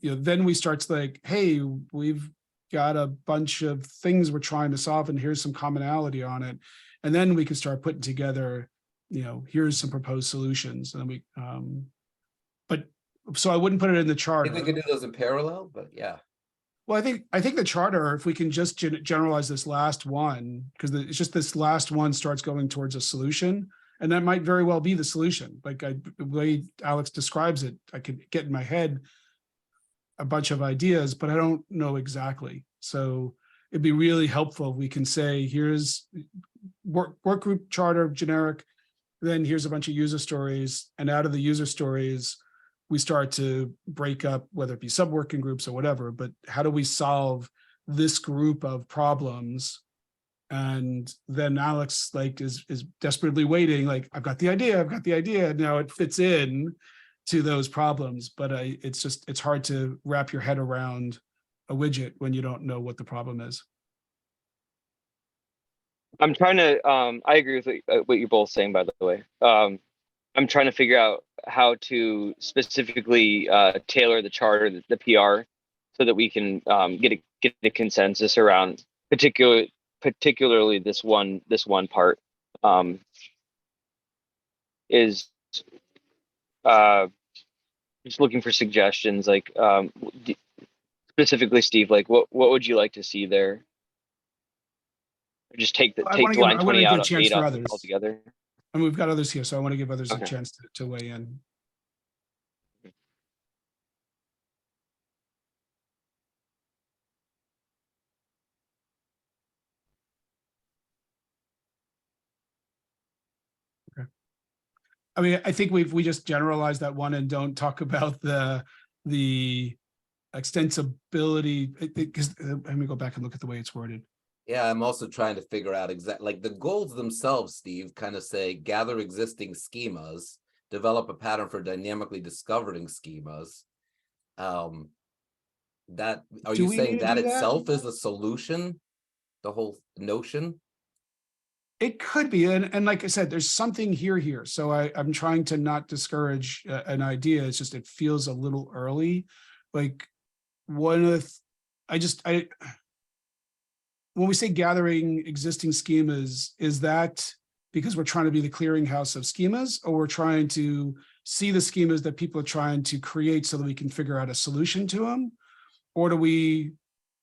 then we start to like, hey, we've got a bunch of things we're trying to solve and here's some commonality on it. And then we can start putting together, here's some proposed solutions. And then we, but so I wouldn't put it in the I charter. think we could do those in parallel, but yeah. Well, I think the charter, if we can just generalize this last one, because it's just this last one starts going towards a solution, and that might very well be the solution. Like the way Alex describes it, I could get in my head a bunch of ideas, but I don't know exactly. So it'd be really helpful if we can say, here's work group charter generic, then here's a bunch of user stories, and out of the user stories, we start to break up, whether it be sub-working groups or whatever, but how do we solve this group of problems? And then Alex is desperately waiting, like, I've got the idea. Now it fits in to those problems, but it's hard to wrap your head around a widget when you don't know what the problem is. I'm trying to. I agree with what you're both saying, by the way. I'm trying to figure out how to specifically tailor the charter, the PR, so that we can get a consensus around particularly this one part. Is just looking for suggestions, like specifically, Steve, like what would you like to see there? Or just take line 20 out of 8 altogether. And we've got others here, so I want to give others Okay. a chance to weigh in. Okay. I mean, I think we just generalized that one and don't talk about the extensibility, because let me go back and look at the way it's worded. Yeah, I'm also trying to figure out exactly, like, the goals themselves, Steve, kind of say gather existing schemas, develop a pattern for dynamically discovering schemas. That, are Do you we saying need to that do that? itself is a solution? The whole notion? It could be, and like I said, there's something here. So I'm trying to not discourage an idea. It's just it feels a little early. Like one of the, when we say gathering existing schemas, is that because we're trying to be the clearinghouse of schemas, or we're trying to see the schemas that people are trying to create so that we can figure out a solution to them? Or do we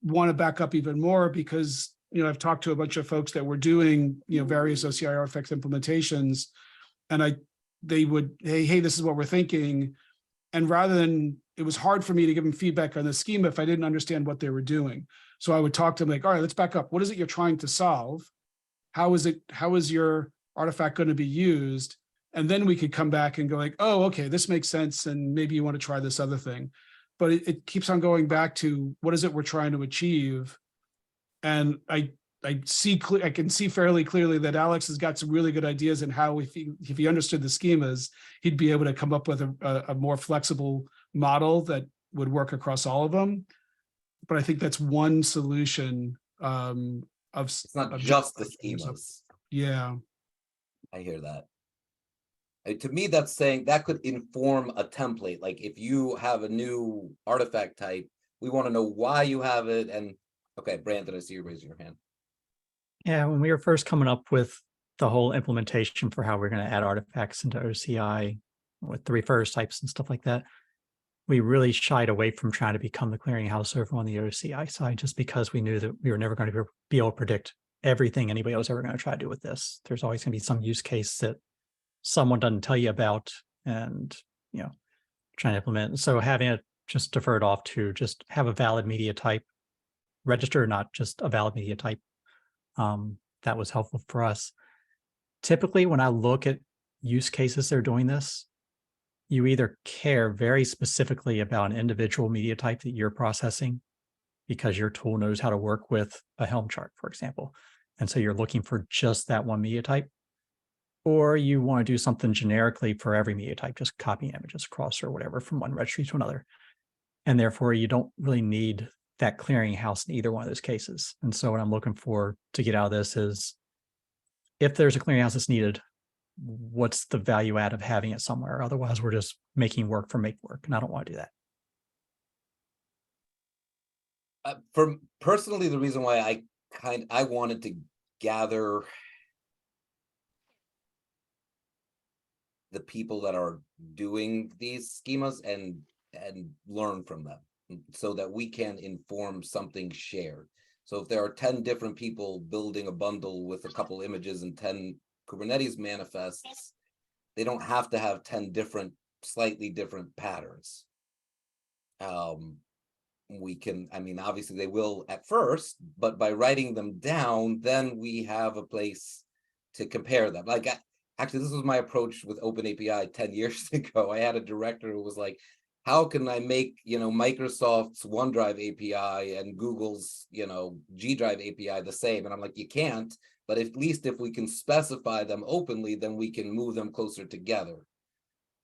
want to back up even more because, I've talked to a bunch of folks that were doing, various OCI artifacts implementations, and they would, hey, this is what we're thinking. And rather than, it was hard for me to give them feedback on the schema if I didn't understand what they were doing. So I would talk to them like, all right, let's back up. What is it you're trying to solve? How is your artifact going to be used? And then we could come back and go like, oh, okay, this makes sense. And maybe you want to try this other thing. but it keeps on going back to what is it we're trying to achieve. And I can see fairly clearly that Alex has got some really good ideas in how if he understood the schemas, he'd be able to come up with a more flexible model that would work across all of them. But I think that's one solution It's not just the schemas. Yeah. I hear that. To me, that's saying that could inform a template. Like if you have a new artifact type, we want to know why you have it. And okay, Brandon, I see you raising your hand. Yeah, when we were first coming up with the whole implementation for how we're going to add artifacts into OCI with the reverse types and stuff like that, we really shied away from trying to become the clearinghouse over on the OCI side, just because we knew that we were never going to be able to predict everything anybody was ever going to try to do with this. There's always going to be some use case that someone doesn't tell you about and, trying to implement. So having it just deferred off to just have a valid media type, register, not just a valid media type. That was helpful for us. Typically, when I look at use cases that are doing this, you either care very specifically about an individual media type that you're processing because your tool knows how to work with a Helm chart, for example. And so you're looking for just that one media type, or you want to do something generically for every media type, just copying images across or whatever from one registry to another. And therefore you don't really need that clearinghouse in either one of those cases. And so what I'm looking for to get out of this is, if there's a clearinghouse that's needed, what's the value add of having it somewhere? Otherwise, we're just making work for make work, and I don't want to do that. For personally, the reason why I wanted to gather the people that are doing these schemas and learn from them, so that we can inform something shared. So if there are 10 different people building a bundle with a couple images and 10 Kubernetes manifests, they don't have to have 10 different, slightly different patterns. We can, obviously they will at first, but by writing them down, then we have a place to compare them. Like, actually, this was my approach with OpenAPI 10 years ago. I had a director who was like, how can I make, Microsoft's OneDrive API and Google's, G Drive API the same? And I'm like, you can't, but at least if we can specify them openly, then we can move them closer together.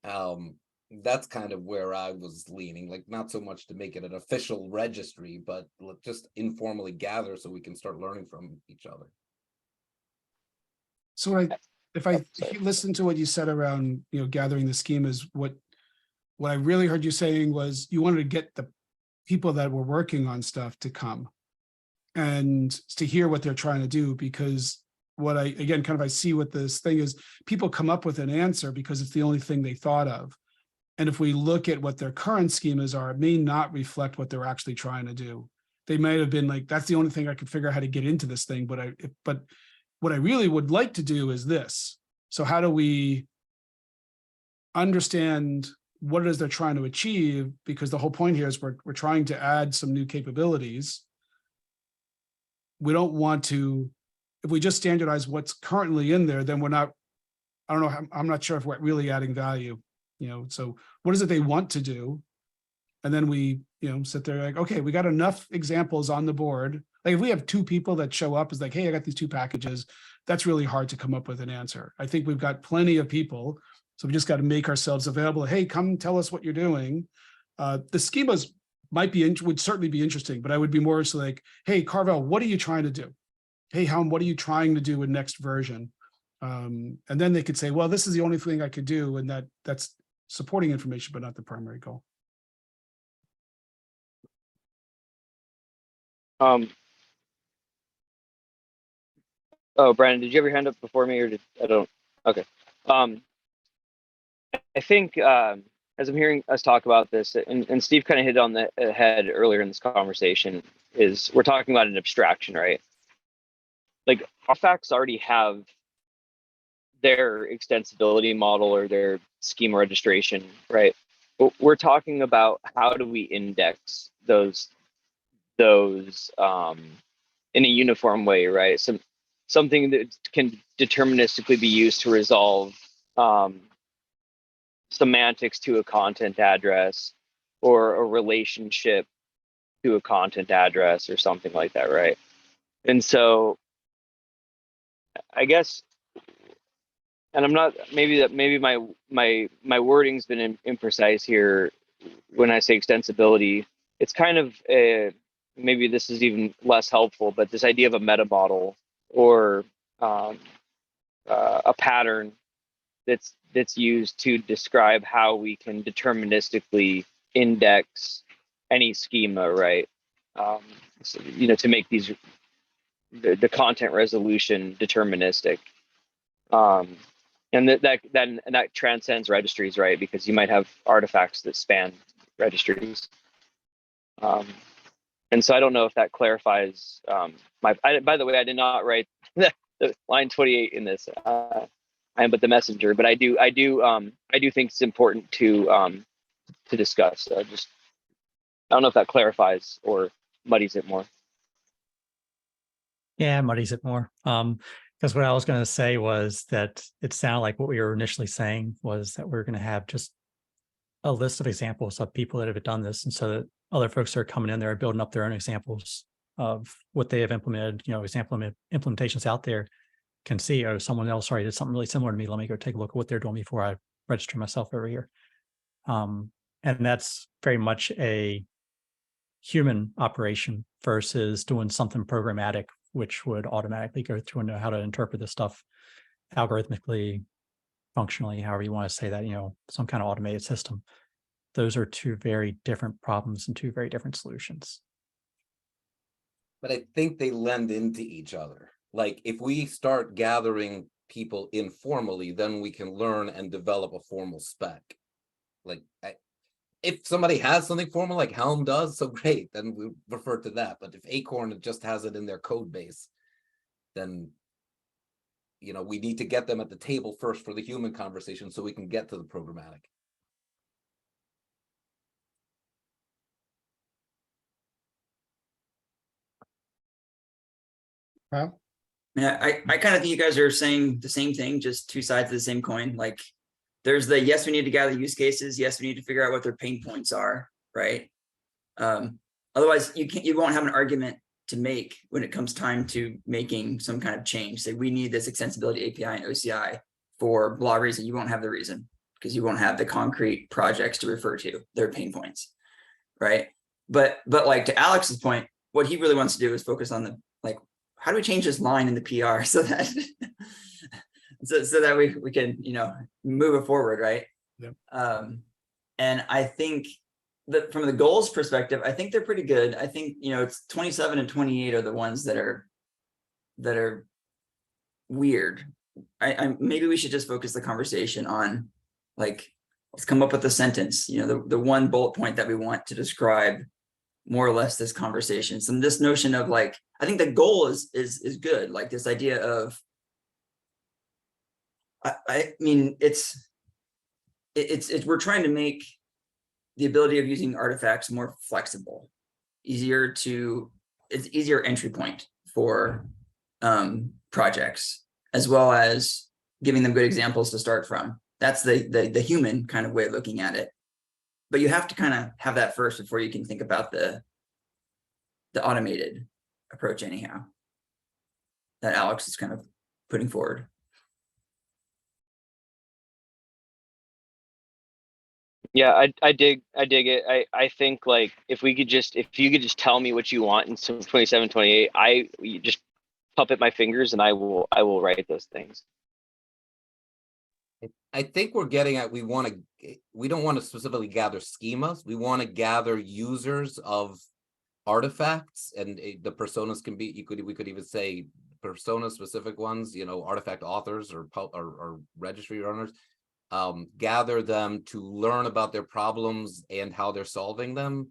That's kind of where I was leaning, like not so much to make it an official registry, but just informally gather so we can start learning from each other. So if you listen to what you said around, gathering the schemas, what I really heard you saying was you wanted to get the people that were working on stuff to come and to hear what they're trying to do, because what I see what this thing is, people come up with an answer because it's the only thing they thought of. And if we look at what their current schemas are, it may not reflect what they're actually trying to do. They might have been like, that's the only thing I could figure out how to get into this thing. But what I really would like to do is this. So how do we understand what it is they're trying to achieve? Because the whole point here is we're trying to add some new capabilities. We don't want to, if we just standardize what's currently in there, then we're not, I don't know, I'm not sure if we're really adding value, so what is it they want to do? And then we, sit there like, okay, we got enough examples on the board. Like if we have 2 people that show up as like, hey, I got these 2 packages, that's really hard to come up with an answer. I think we've got plenty of people. So we just got to make ourselves available. Hey, come tell us what you're doing. The schemas would certainly be interesting, but I would be more so like, hey, Carvel, what are you trying to do? Hey, Helm, what are you trying to do with next version? And then they could say, well, this is the only thing I could do. And that's supporting information, but not the primary goal. Oh, Brandon, did you have your hand up before me, or I don't? Okay. I think as I'm hearing us talk about this, and Steve kind of hit on the head earlier in this conversation, is we're talking about an abstraction, right? Like artifacts already have their extensibility model or their schema registration, right? But we're talking about how do we index those in a uniform way, right? Something that can deterministically be used to resolve semantics to a content address, or a relationship to a content address or something like that, right? And so I guess, and I'm not, maybe my wording's been imprecise here when I say extensibility. It's kind of maybe this is even less helpful, but this idea of a meta model or a pattern that's used to describe how we can deterministically index any schema, right? So, to make these the content resolution deterministic, and that transcends registries, right? Because you might have artifacts that span registries, and so I don't know if that clarifies by the way, I did not write the line 28 in this. I am but the messenger, but I do think it's important to discuss. I don't know if that clarifies or muddies it more. Yeah, muddies it more. Because what I was going to say was that it sounded like what we were initially saying was that we're going to have just a list of examples of people that have done this, and so that other folks that are coming in there are building up their own examples of what they have implemented. Example implementations out there can see, oh, someone else already did something really similar to me. Let me go take a look at what they're doing before I register myself over here. And that's very much a human operation versus doing something programmatic, which would automatically go through and know how to interpret this stuff algorithmically, functionally, however you want to say that, some kind of automated system. Those are two very different problems and two very different solutions. But I think they lend into each other. Like if we start gathering people informally, then we can learn and develop a formal spec. Like if somebody has something formal like Helm does, so great, then we refer to that. But if Acorn just has it in their code base, then we need to get them at the table first for the human conversation so we can get to the programmatic. Wow. Yeah, I kind of think you guys are saying the same thing, just two sides of the same coin. Like there's the, yes, we need to gather use cases. Yes, we need to figure out what their pain points are, right? Otherwise you won't have an argument to make when it comes time to making some kind of change. Say we need this extensibility API and OCI for blah reason. You won't have the reason because you won't have the concrete projects to refer to their pain points, right? But like to Alex's point, what he really wants to do is focus on the, like, how do we change this line in the PR so that so that we can move it forward, right? Yep. And I think that from the goals perspective, I think they're pretty good. I think it's 27 and 28 are the ones that are weird. I maybe we should just focus the conversation on, like, let's come up with a sentence, the one bullet point that we want to describe more or less this conversation. So this notion of, like, I think the goal is good. Like this idea of, I mean, it's we're trying to make the ability of using artifacts more flexible, it's easier entry point for projects, as well as giving them good examples to start from. That's the human kind of way of looking at it. But you have to kind of have that first before you can think about the automated approach anyhow, that Alex is kind of putting forward. Yeah, I dig it. I think, like, if you could just tell me what you want in 27, 28, you just puppet my fingers and I will write those things. I think we're getting at, we don't want to specifically gather schemas. We want to gather users of artifacts, and the personas can be, we could even say persona specific ones, artifact authors or registry runners. Gather them to learn about their problems and how they're solving them,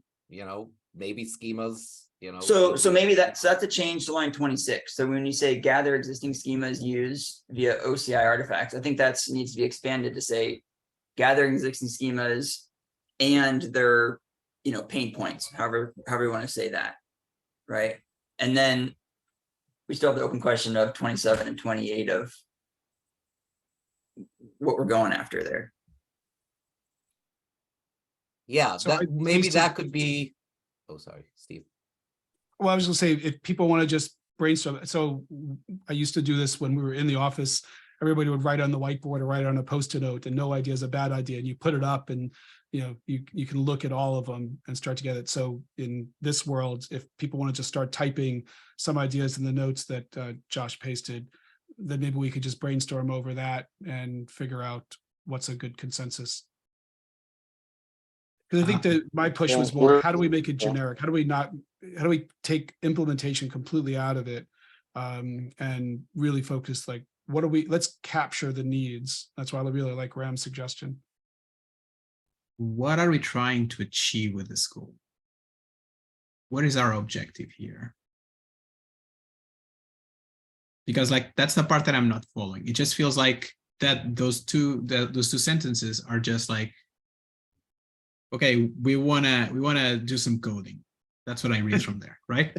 maybe schemas, So maybe that's a change to line 26. So when you say gather existing schemas used via OCI artifacts, I think that needs to be expanded to say gathering existing schemas and their pain points, however you want to say that, right? And then we still have the open question of 27 and 28 of what we're going after there. Yeah, So I maybe used to- that could be, oh, sorry, Steve. Well, I was gonna say, if people want to just brainstorm, so I used to do this when we were in the office. Everybody would write on the whiteboard or write on a Post-it note, and no idea is a bad idea, and you put it up, and you can look at all of them and start to get it. So in this world, if people wanted to start typing some ideas in the notes that Josh pasted, then maybe we could just brainstorm over that and figure out what's a good consensus. Because I think that my push was more, how do we make it generic? How do we take implementation completely out of it, and really focus, like, let's capture the needs. That's why I really like Ram's suggestion. What are we trying to achieve with the school? What is our objective here? Because like, that's the part that I'm not following. It just feels like that those two sentences are just like, okay, we wanna do some coding. That's what I read from there, right?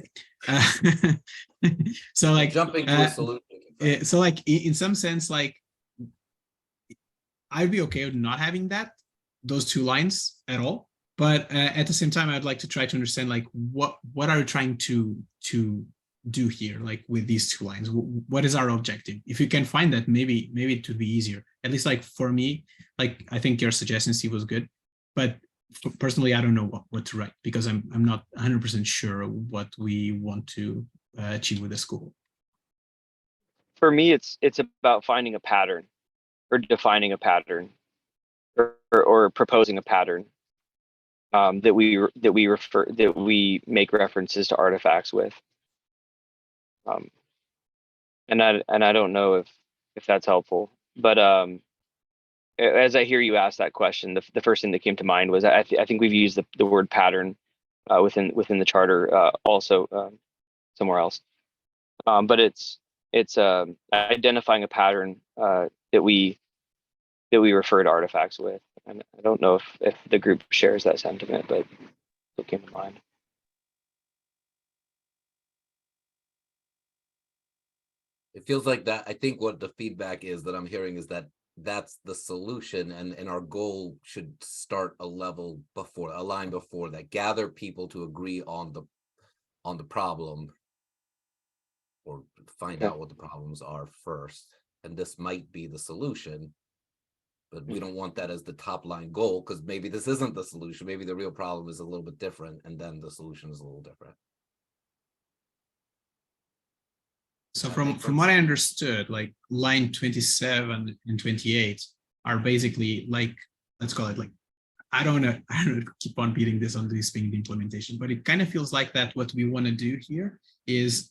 So like Jumping to a solution. so like in some sense, like I'd be okay with not having those two lines at all. But at the same time, I'd like to try to understand, like, what are you trying to do here, like with these two lines? What is our objective? If you can find that, maybe it would be easier. At least like for me, like I think your suggestion, Steve, was good, but personally, I don't know what to write, because I'm not 100% sure what we want to achieve with the school. For me, it's about finding a pattern, or defining a pattern, or proposing a pattern, that we make references to artifacts with. And I don't know if that's helpful, but as I hear you ask that question, the first thing that came to mind was I think we've used the word pattern within the charter also somewhere else, but it's identifying a pattern that we refer to artifacts with. And I don't know if the group shares that sentiment, but it came to mind. It feels like that. I think what the feedback is that I'm hearing is that that's the solution, and our goal should start a line before that, gather people to agree on the problem, or find out what the problems are first, and this might be the solution. But we don't want that as the top line goal, because maybe this isn't the solution. Maybe the real problem is a little bit different, and then the solution is a little different. So from what I understood, like line 27 and 28 are basically like, let's call it like, I don't know, keep on beating this on this being the implementation, but it kind of feels like that what we want to do here is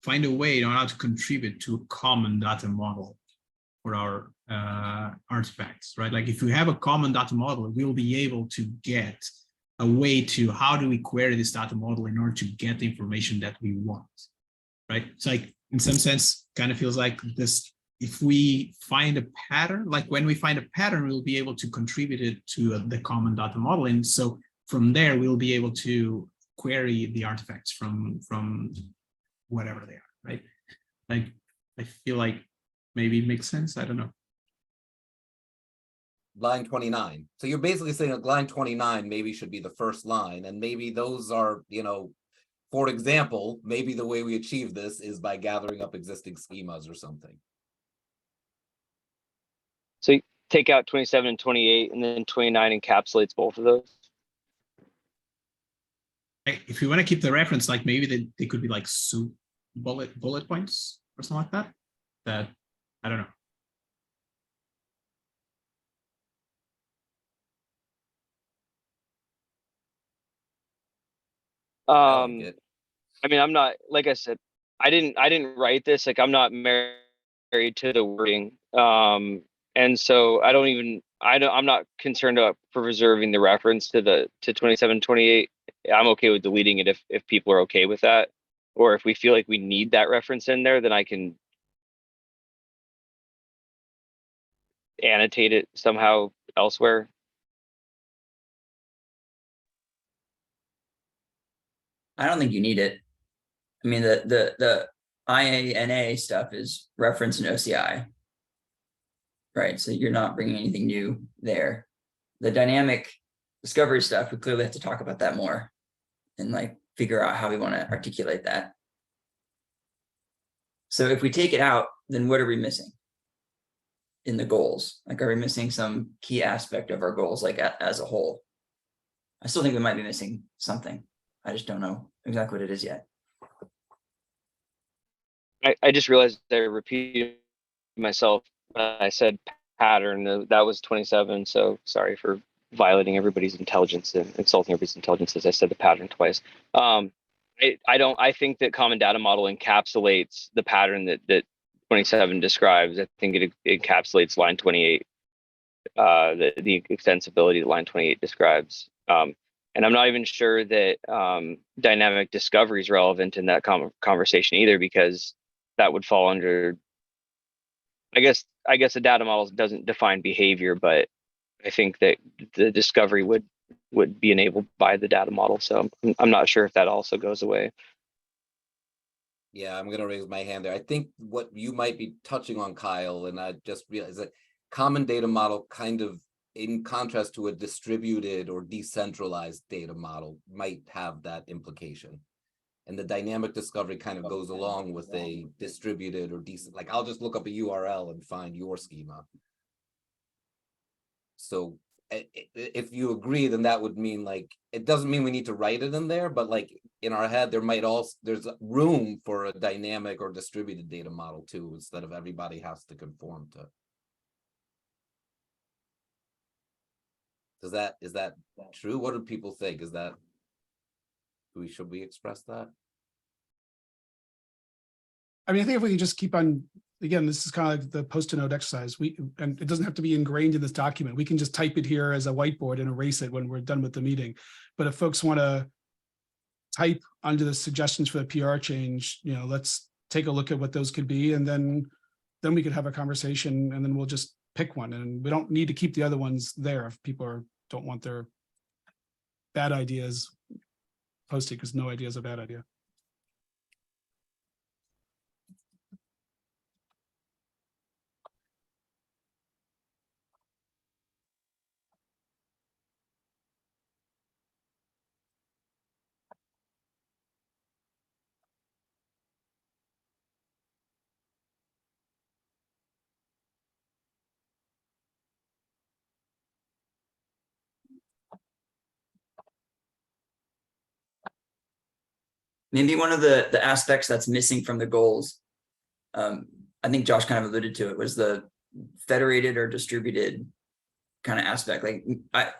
find a way on how to contribute to a common data model for our artifacts, right? Like if we have a common data model, we'll be able to get a way to, how do we query this data model in order to get the information that we want, right? It's like, in some sense, kind of feels like this, if we find a pattern, like when we find a pattern, we'll be able to contribute it to the common data model. And so from there, we'll be able to query the artifacts from whatever they are, right? Like, I feel like maybe it makes sense. I don't know. Line 29. So you're basically saying that line 29 maybe should be the first line, and maybe those are, for example, maybe the way we achieve this is by gathering up existing schemas or something. So you take out 27 and 28, and then 29 encapsulates both of those. If you want to keep the reference, like maybe they could be like bullet points or something like that. That, I don't know. I mean, I'm not, like I said, I didn't write this. Like, I'm not married to the wording, and so I'm not concerned about preserving the reference to 27, 28. I'm okay with deleting it if people are okay with that, or if we feel like we need that reference in there, then I can annotate it somehow elsewhere. I don't think you need it. I mean, the IANA stuff is referenced in OCI, right? So you're not bringing anything new there. The dynamic discovery stuff, we clearly have to talk about that more and like figure out how we want to articulate that. So if we take it out, then what are we missing in the goals? Like, are we missing some key aspect of our goals, like as a whole? I still think we might be missing something. I just don't know exactly what it is yet. I just realized I repeated myself. I said pattern. That was 27. So sorry for violating everybody's intelligence and insulting everybody's intelligence as I said the pattern twice. I think that common data model encapsulates the pattern that 27 describes. I think it encapsulates line 28, the extensibility that line 28 describes. And I'm not even sure that dynamic discovery is relevant in that conversation either, because that would fall under, I guess a data model doesn't define behavior, but I think that the discovery would be enabled by the data model. So I'm not sure if that also goes away. Yeah, I'm gonna raise my hand there. I think what you might be touching on, Kyle, and I just realized that common data model, kind of in contrast to a distributed or decentralized data model, might have that implication. And the dynamic discovery kind of goes along with a distributed or decent, like I'll just look up a URL and find your schema. So if you agree, then that would mean, like, it doesn't mean we need to write it in there, but like in our head, there's room for a dynamic or distributed data model too, instead of everybody has to conform to. Is that true? What do people think? Should we express that? I mean, I think if we can just keep on, again, this is kind of like the post-it note exercise. And it doesn't have to be ingrained in this document. We can just type it here as a whiteboard and erase it when we're done with the meeting. But if folks want to type under the suggestions for the PR change, let's take a look at what those could be, and then we could have a conversation, and then we'll just pick one. And we don't need to keep the other ones there if people don't want their bad ideas posted, because no idea is a bad idea. Maybe one of the aspects that's missing from the goals, I think Josh kind of alluded to it, was the federated or distributed kind of aspect. Like, I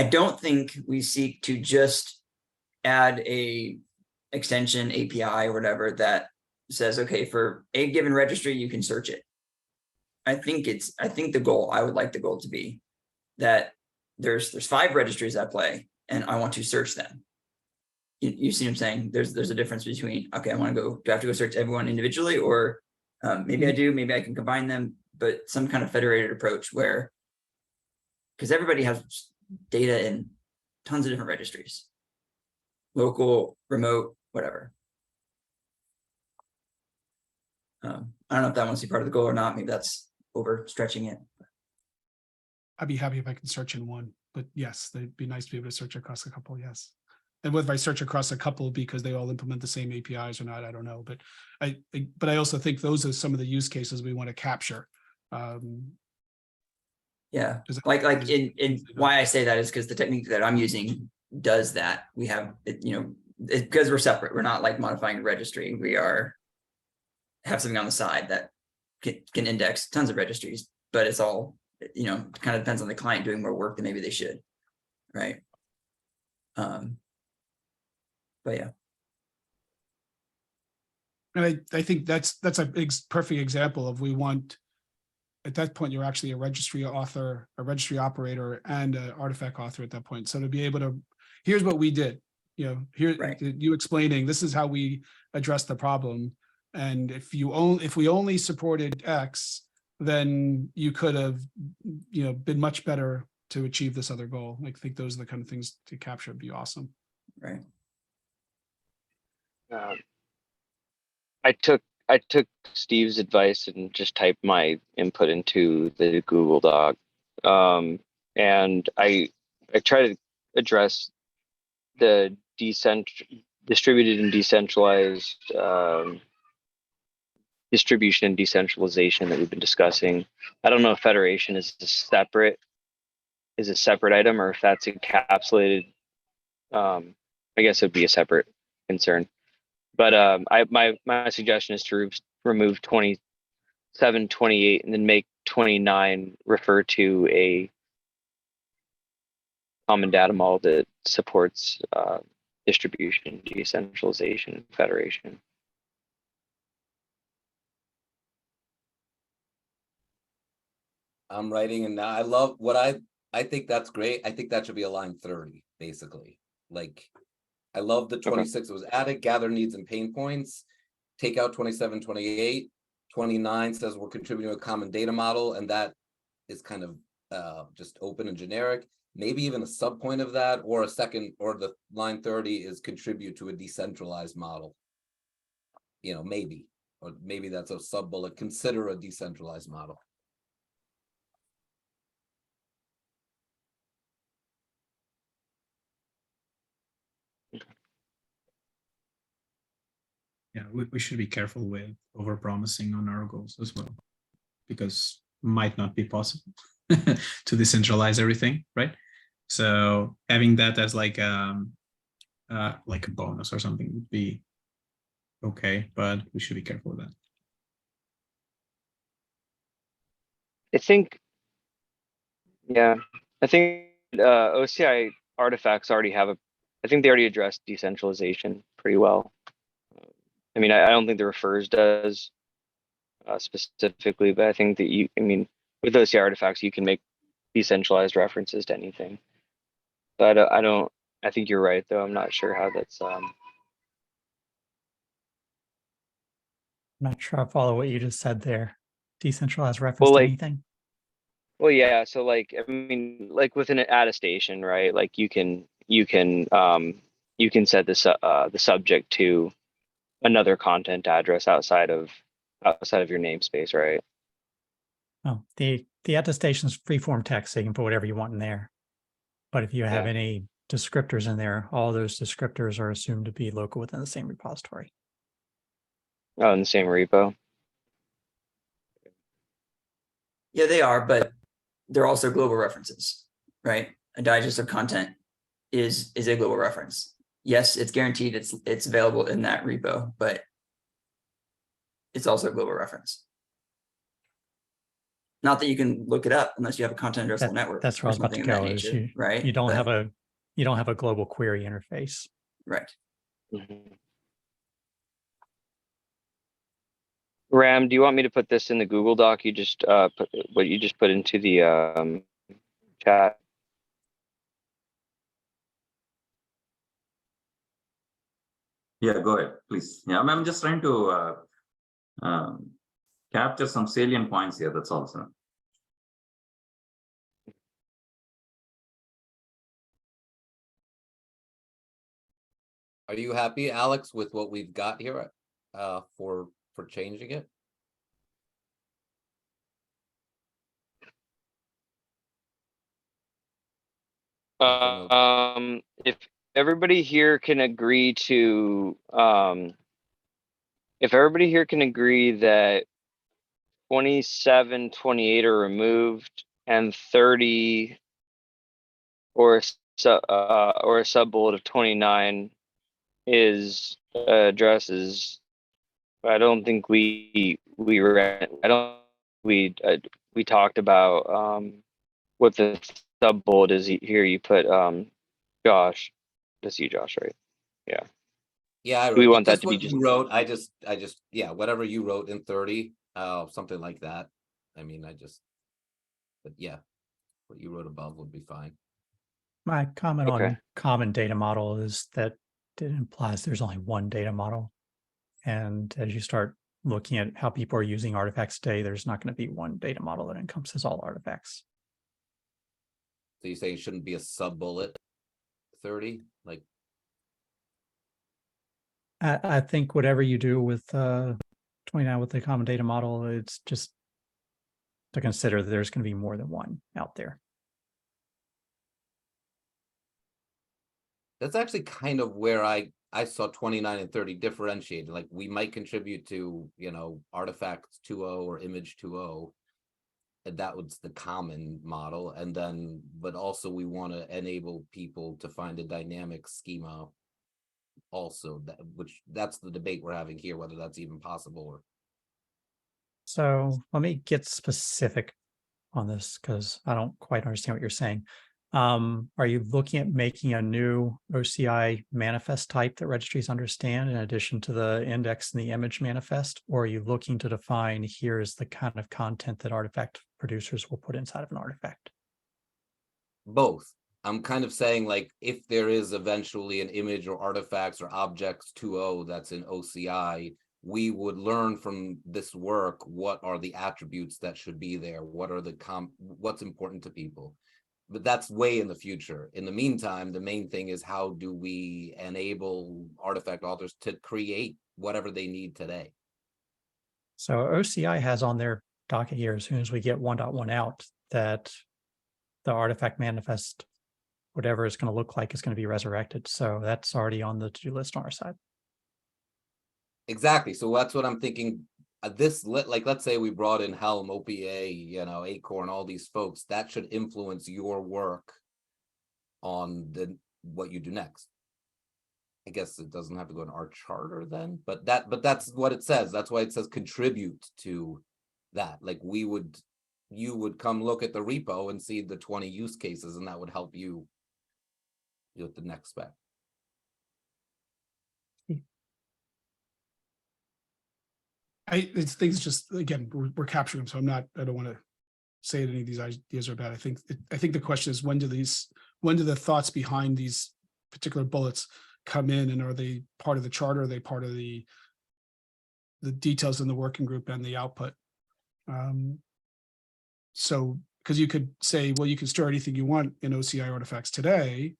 don't think we seek to just add a extension API or whatever that says, okay, for a given registry, you can search it. I think the goal, I would like the goal to be that there's 5 registries at play and I want to search them. You see what I'm saying? There's a difference between, okay, do I have to go search everyone individually, or maybe I do, maybe I can combine them, but some kind of federated approach where, because everybody has data in tons of different registries, local, remote, whatever. I don't know if that wants to be part of the goal or not. Maybe that's overstretching it. I'd be happy if I could search in one, but yes, it'd be nice to be able to search across a couple. Yes. And whether I search across a couple because they all implement the same APIs or not, I don't know. But I also think those are some of the use cases we want to capture. Yeah, like in why I say that is because the technique that I'm using does that. We have because we're separate. We're not like modifying a registry. We have something on the side that can index tons of registries, but it's all kind of depends on the client doing more work than maybe they should, right? But yeah. And I think that's a perfect example of, we want, at that point, you're actually a registry author, a registry operator, and an artifact author at that point. So to be able to, here's what we did, here, right, you explaining, this is how we addressed the problem. And if we only supported X, then you could have, been much better to achieve this other goal. I think those are the kind of things to capture. Would be awesome. Right. I took Steve's advice and just typed my input into the Google Doc. and I try to address the distributed and decentralized distribution and decentralization that we've been discussing. I don't know if federation is a separate item, or if that's encapsulated. I guess it would be a separate concern. But my suggestion is to remove 27, 28, and then make 29 refer to a common data model that supports distribution, decentralization, federation. I'm writing, and I love what I think that's great. I think that should be a line 30, basically. Like, I love the 26 that was added, gather needs and pain points, take out 27, 28. 29 says we're contributing to a common data model, and that is kind of just open and generic. Maybe even a sub point of that, or a second, or the line 30 is contribute to a decentralized model. Maybe, or maybe that's a sub bullet, consider a decentralized model. Yeah, we should be careful with over promising on our goals as well, because might not be possible to decentralize everything, right? So having that as like a bonus or something would be okay, but we should be careful with that. I think OCI artifacts already have I think they already addressed decentralization pretty well. I mean, I don't think the refers does specifically, but I think that with OCI artifacts, you can make decentralized references to anything. But I think you're right, though. I'm not sure how that's. I'm not sure I follow what you just said there. Decentralized reference to anything. Well, yeah. So like with an attestation, right? Like you can set the subject to another content address outside of your namespace, right? Oh, the attestation is free-form text, so you can put whatever you want in there. But if you have any descriptors in there, all those descriptors are assumed to be local within the same repository. Oh, in the same repo. Yeah, they are, but they're also global references, right? A digest of content is a global reference. Yes, it's guaranteed it's available in that repo, but it's also a global reference. Not that you can look it up unless you have a content addressable network. That's where I was about to go. Nature, right? You don't have a global query interface, right? Mm-hmm. Ram, do you want me to put this in the Google Doc? You just put what you just put into the chat. Yeah, go ahead, please. Yeah, I'm just trying to capture some salient points here. That's all, sir. Are you happy, Alex, with what we've got here for changing it? If everybody here can agree to that 27, 28 are removed and 30 or a sub bullet of 29 is addresses. I don't think we talked about what the sub bullet is here. You put Josh. That's you, Josh, right? Yeah. Yeah, I wrote, we want that to what be just you wrote. I just yeah, whatever you wrote in 30, something like that. I mean, but yeah, what you wrote above would be fine. My comment on common data model is that it implies there's only one data model. And as you start looking at how people are using artifacts today, there's not going to be one data model that encompasses all artifacts. So you say it shouldn't be a sub bullet 30? Like, I think whatever you do with 29 with the common data model, it's just to consider that there's going to be more than one out there. That's actually kind of where I saw 29 and 30 differentiated. Like we might contribute to, you know, artifacts 2.0 or image 2.0. And that was the common model. And then, but also we want to enable people to find a dynamic schema also, that which that's the debate we're having here, whether that's even possible or. So let me get specific on this because I don't quite understand what you're saying. Are you looking at making a new OCI manifest type that registries understand in addition to the index and the image manifest? Or are you looking to define here's the kind of content that artifact producers will put inside of an artifact? Both. I'm kind of saying, like, if there is eventually an image or artifacts or objects 2.0 that's in OCI, we would learn from this work what are the attributes that should be there, what are the what's important to people. But that's way in the future. In the meantime, the main thing is how do we enable artifact authors to create whatever they need today? So OCI has on their docket here, as soon as we get 1.1 out, that the artifact manifest, whatever it's going to look like, is going to be resurrected. So that's already on the to-do list on our side. Exactly. So that's what I'm thinking. Like, let's say we brought in Helm, OPA, you know, Acorn, all these folks, that should influence your work on what you do next. I guess it doesn't have to go in our charter then, but that's what it says. That's why it says contribute to that. Like you would come look at the repo and see the 20 use cases, and that would help you with the next spec. It's things just, again, we're capturing them, so I don't want to say that any of these ideas are bad. I think the question is, when do the thoughts behind these particular bullets come in, and are they part of the charter? Are they part of the details in the working group and the output? So, because you could say, well, you can store anything you want in OCI artifacts today,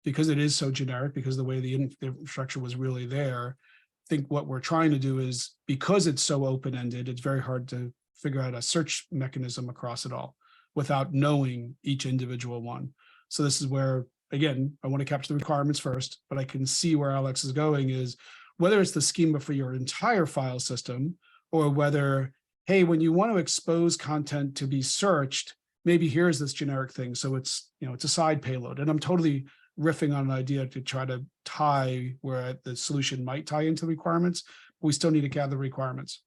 because it is so generic, because the way the infrastructure was really there. I think what we're trying to do is, because it's so open-ended, it's very hard to figure out a search mechanism across it all without knowing each individual one. So this is where, again, I want to capture the requirements first, but I can see where Alex is going, is whether it's the schema for your entire file system, or whether, hey, when you want to expose content to be searched, maybe here's this generic thing. So it's, you know, it's a side payload. And I'm totally riffing on an idea to try to tie where the solution might tie into the requirements. We still need to gather requirements.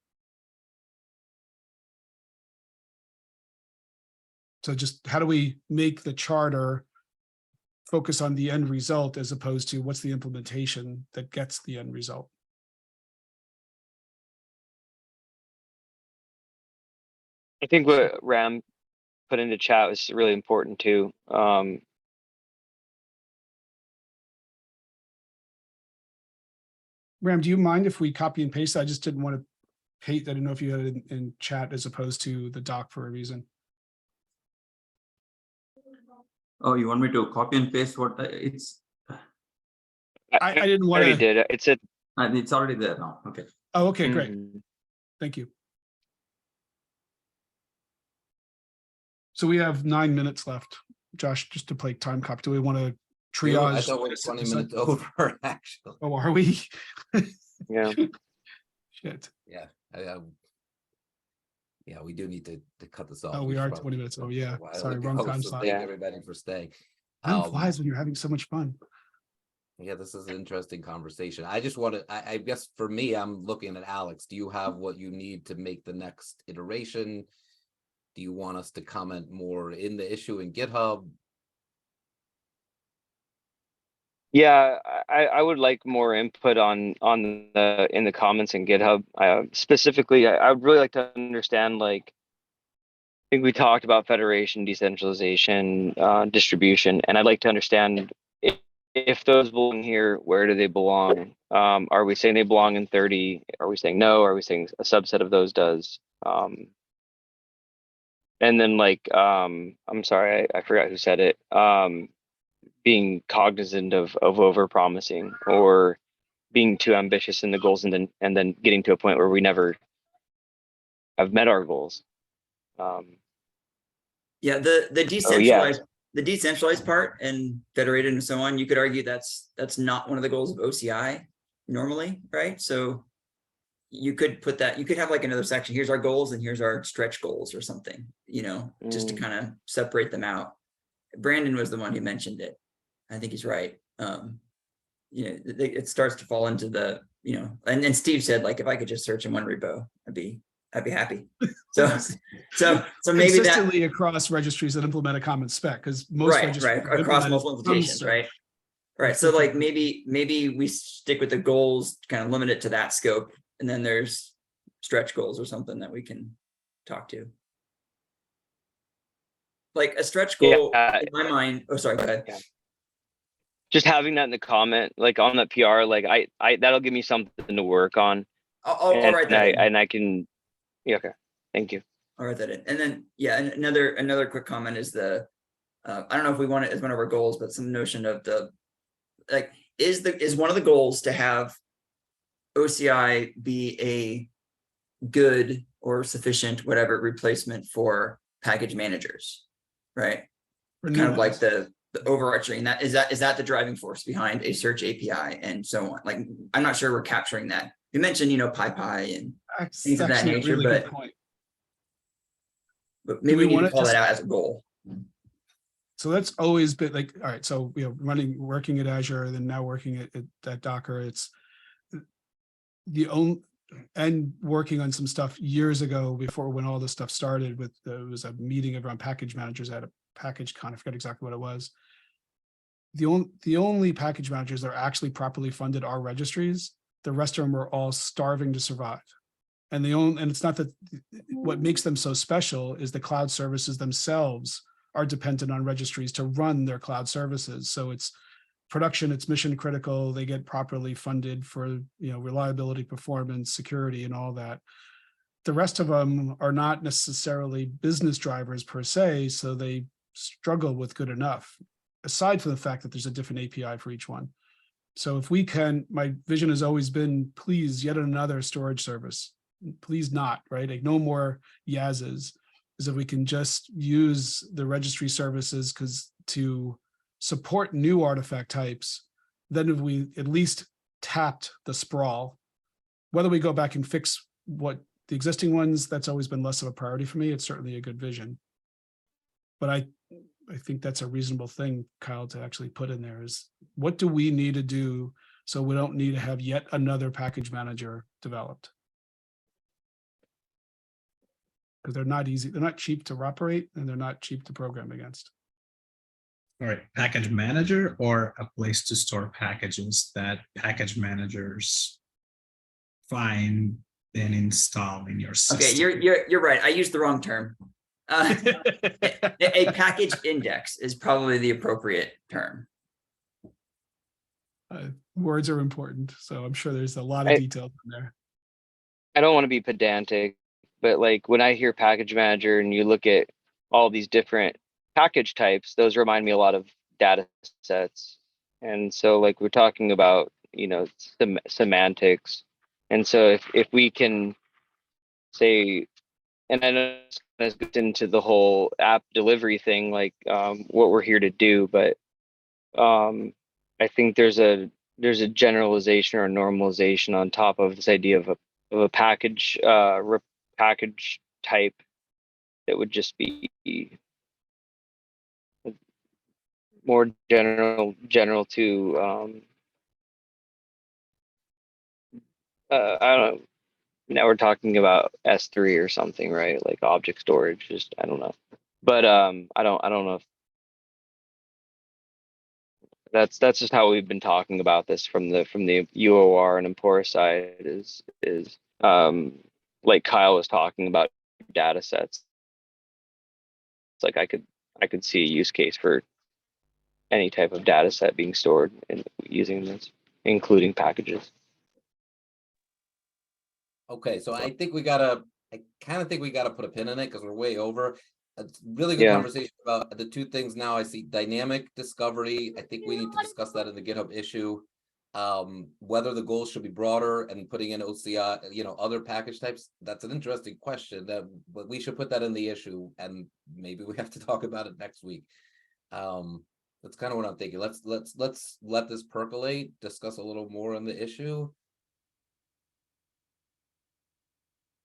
So just how do we make the charter focus on the end result as opposed to what's the implementation that gets the end result? I think what Ram put into chat was really important too. Ram, do you mind if we copy and paste? I just didn't want to paste. I didn't know if you had it in chat as opposed to the doc for a reason. Oh, you want me to copy and paste what it's? I didn't want to. Already did. It's already there now. Okay. Oh, okay, great. Mhm. Thank you. So we have 9 minutes left, Josh, just to play time cop. Do we want to triage? I thought we're 20 minutes over, actually. Oh, are we? Yeah. Shit. Yeah. Yeah, we do need to cut this off. Oh, we are should 20 minutes. Oh, yeah. probably- Sorry, like, wrong oh, time so slot. Thank Yeah. everybody for staying. Time flies when you're having so much fun. Yeah, this is an interesting conversation. I just want to, I guess for me, I'm looking at Alex. Do you have what you need to make the next iteration? Do you want us to comment more in the issue in GitHub? Yeah, I would like more input in the comments in GitHub. Specifically, I would really like to understand, like, I think we talked about federation, decentralization, distribution, and I'd like to understand if those belong here, where do they belong? Are we saying they belong in 30? Are we saying no? Are we saying a subset of those does? And then, like, I'm sorry, I forgot who said it. Being cognizant of over promising or being too ambitious in the goals, and then getting to a point where we never have met our goals. Yeah, the decentralized the decentralized part and federated and so on, you could argue that's not one of the goals of OCI normally, right? So you could put that, you could have like another section, here's our goals and here's our stretch goals or something, just to kind of separate them out. Brandon was the one who mentioned it. I think he's right. It starts to fall into the, and Steve said, like, if I could just search in one repo, I'd be happy. So maybe that consistently across registries that implement a common spec, because most right registries across multiple some implementations, search. right. So like maybe we stick with the goals, kind of limit it to that scope, and then there's stretch goals or something that we can talk to. Like a stretch goal in my mind. Oh, sorry, go ahead. Yeah. Just having that in the comment, like on the PR, like I that'll give me something to work on. I'll write that in. And I can, yeah, okay. Thank you. I'll write that in. And then, yeah, and another quick comment is I don't know if we want it as one of our goals, but some notion of is one of the goals to have OCI be a good or sufficient, whatever, replacement for package managers, right? Kind of like the overarching, is that the driving force behind a search API and so on? Like, I'm not sure we're capturing that. You mentioned, PyPy and things of that nature, but maybe we need to call that out as a goal. So that's always been like, all right, so working at Azure, then now working at Docker, it's the only, and working on some stuff years ago before when all this stuff started with, it was a meeting around package managers at a package con, I forget exactly what it was. The only package managers that are actually properly funded are registries. The rest of them are all starving to survive. And it's not that what makes them so special is the cloud services themselves are dependent on registries to run their cloud services. So it's production, it's mission critical. They get properly funded for, reliability, performance, security, and all that. The rest of them are not necessarily business drivers per se, so they struggle with good enough, aside from the fact that there's a different API for each one. So if we can, my vision has always been, please, yet another storage service. Please not, right? Like no more YASs, is if we can just use the registry services to support new artifact types, then if we at least tapped the sprawl, whether we go back and fix what the existing ones, that's always been less of a priority for me. It's certainly a good vision. But I think that's a reasonable thing, Kyle, to actually put in there is what do we need to do so we don't need to have yet another package manager developed? Because they're not easy, they're not cheap to operate, and they're not cheap to program against. All right, package manager or a place to store packages that package managers find and install in your system. Okay, you're right. I used the wrong term. A package index is probably the appropriate term. Words are important, so I'm sure there's a lot of details in there. I don't want to be pedantic, but like when I hear package manager and you look at all these different package types, those remind me a lot of data sets. And so like we're talking about, semantics. And so if we can say, and I know this goes into the whole app delivery thing, like what we're here to do, but I think there's a generalization or a normalization on top of this idea of a package package type that would just be more general to I don't know. Now we're talking about S3 or something, right? Like object storage, just I don't know. But I don't know if that's just how we've been talking about this from the UOR and Empora side is like Kyle was talking about data sets. It's like I could see a use case for any type of data set being stored and using this, including packages. Okay, so I kind of think we gotta put a pin in it because we're way over. It's really good conversation about the two things now. I see dynamic discovery. I think we need to discuss that in the GitHub issue. Whether the goals should be broader and putting in OCI, other package types. That's an interesting question. But we should put that in the issue, and maybe we have to talk about it next week. That's kind of what I'm thinking. Let's let this percolate, discuss a little more on the issue.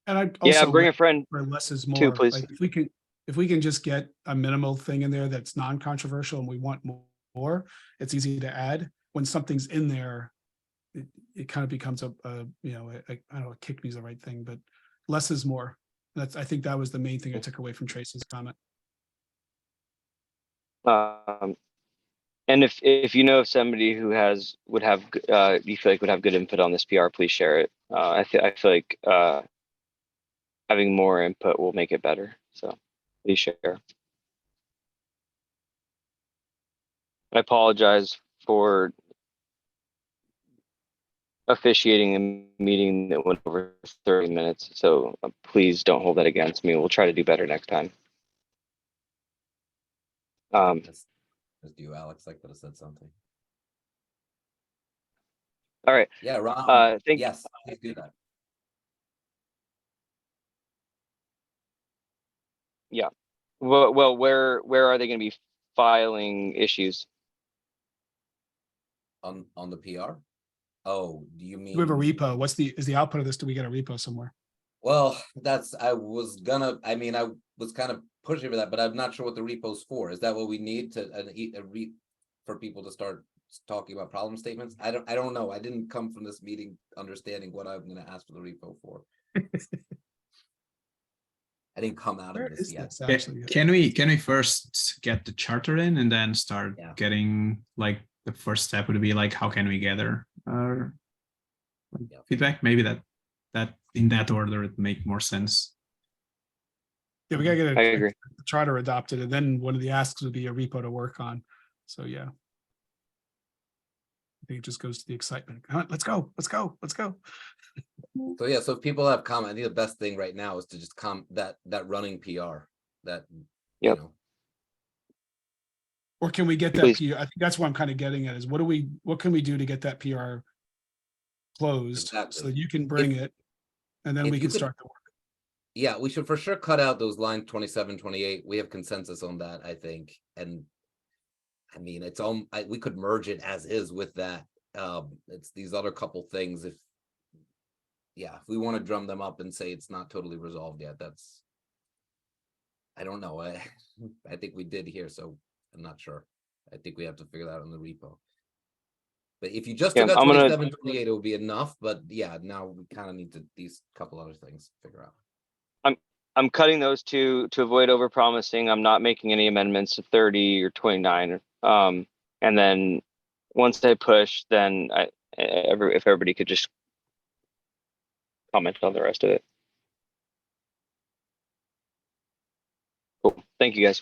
And I Yeah, also bring like a friend where less is too, more. please. Like if we can just get a minimal thing in there that's non-controversial and we want more, it's easy to add. When something's in there, it kind of becomes a you know, I don't know, kick me is the right thing, but less is more. I think that was the main thing I took away from Trace's comment. And if you know of somebody who would have you feel like would have good input on this PR, please share it. I feel like having more input will make it better. So please share. I apologize for officiating a meeting that went over 30 minutes. So please don't hold that against me. We'll try to do better next time. Just you, Alex, I could have said something. All right. Yeah, Ron. Thank Yes, please do that. Yeah. Well, where are they going to be filing issues? On the PR. Oh, do you mean We have a repo. Is the output of this? Do we get a repo somewhere? Well, I was kind of pushing for that, but I'm not sure what the repo's for. Is that what we need to for people to start talking about problem statements? I don't know. I didn't come from this meeting understanding what I'm going to ask for the repo for. I didn't come out of this yet. Can we first get the charter in and then start getting, like, the first step would be like, how can we gather our feedback? Maybe that in that order it make more sense. Yeah, we gotta get I agree. a charter adopted, and then one of the asks would be a repo to work on. So yeah, I think it just goes to the excitement. All right, let's go. So yeah, so if people have comment, I think the best thing right now is to just that running PR that Yep. you know. Or can we get that Please. PR? I think that's what I'm kind of getting at is what can we do to get that PR closed so that you can bring it and then we can start the work. Yeah, we should for sure cut out those line 27, 28. We have consensus on that, I think. And I mean, we could merge it as is with that. It's these other couple things. If we want to drum them up and say it's not totally resolved yet, I don't know. I think we did here, so I'm not sure. I think we have to figure that out in the repo. But if you just took out 27, 28, it would be enough. But yeah, now we kind of need these couple other things to figure out. I'm cutting those to avoid over promising. I'm not making any amendments to 30 or 29. And then once I push, then if everybody could just comment on the rest of it. Cool. Thank you guys.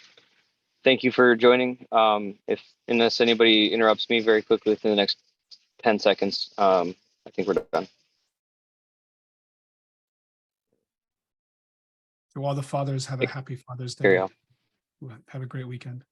Thank you for joining. Unless anybody interrupts me very quickly within the next 10 seconds, I think we're done. To all the fathers, have a happy Father's Day. Carry on. Have a great weekend.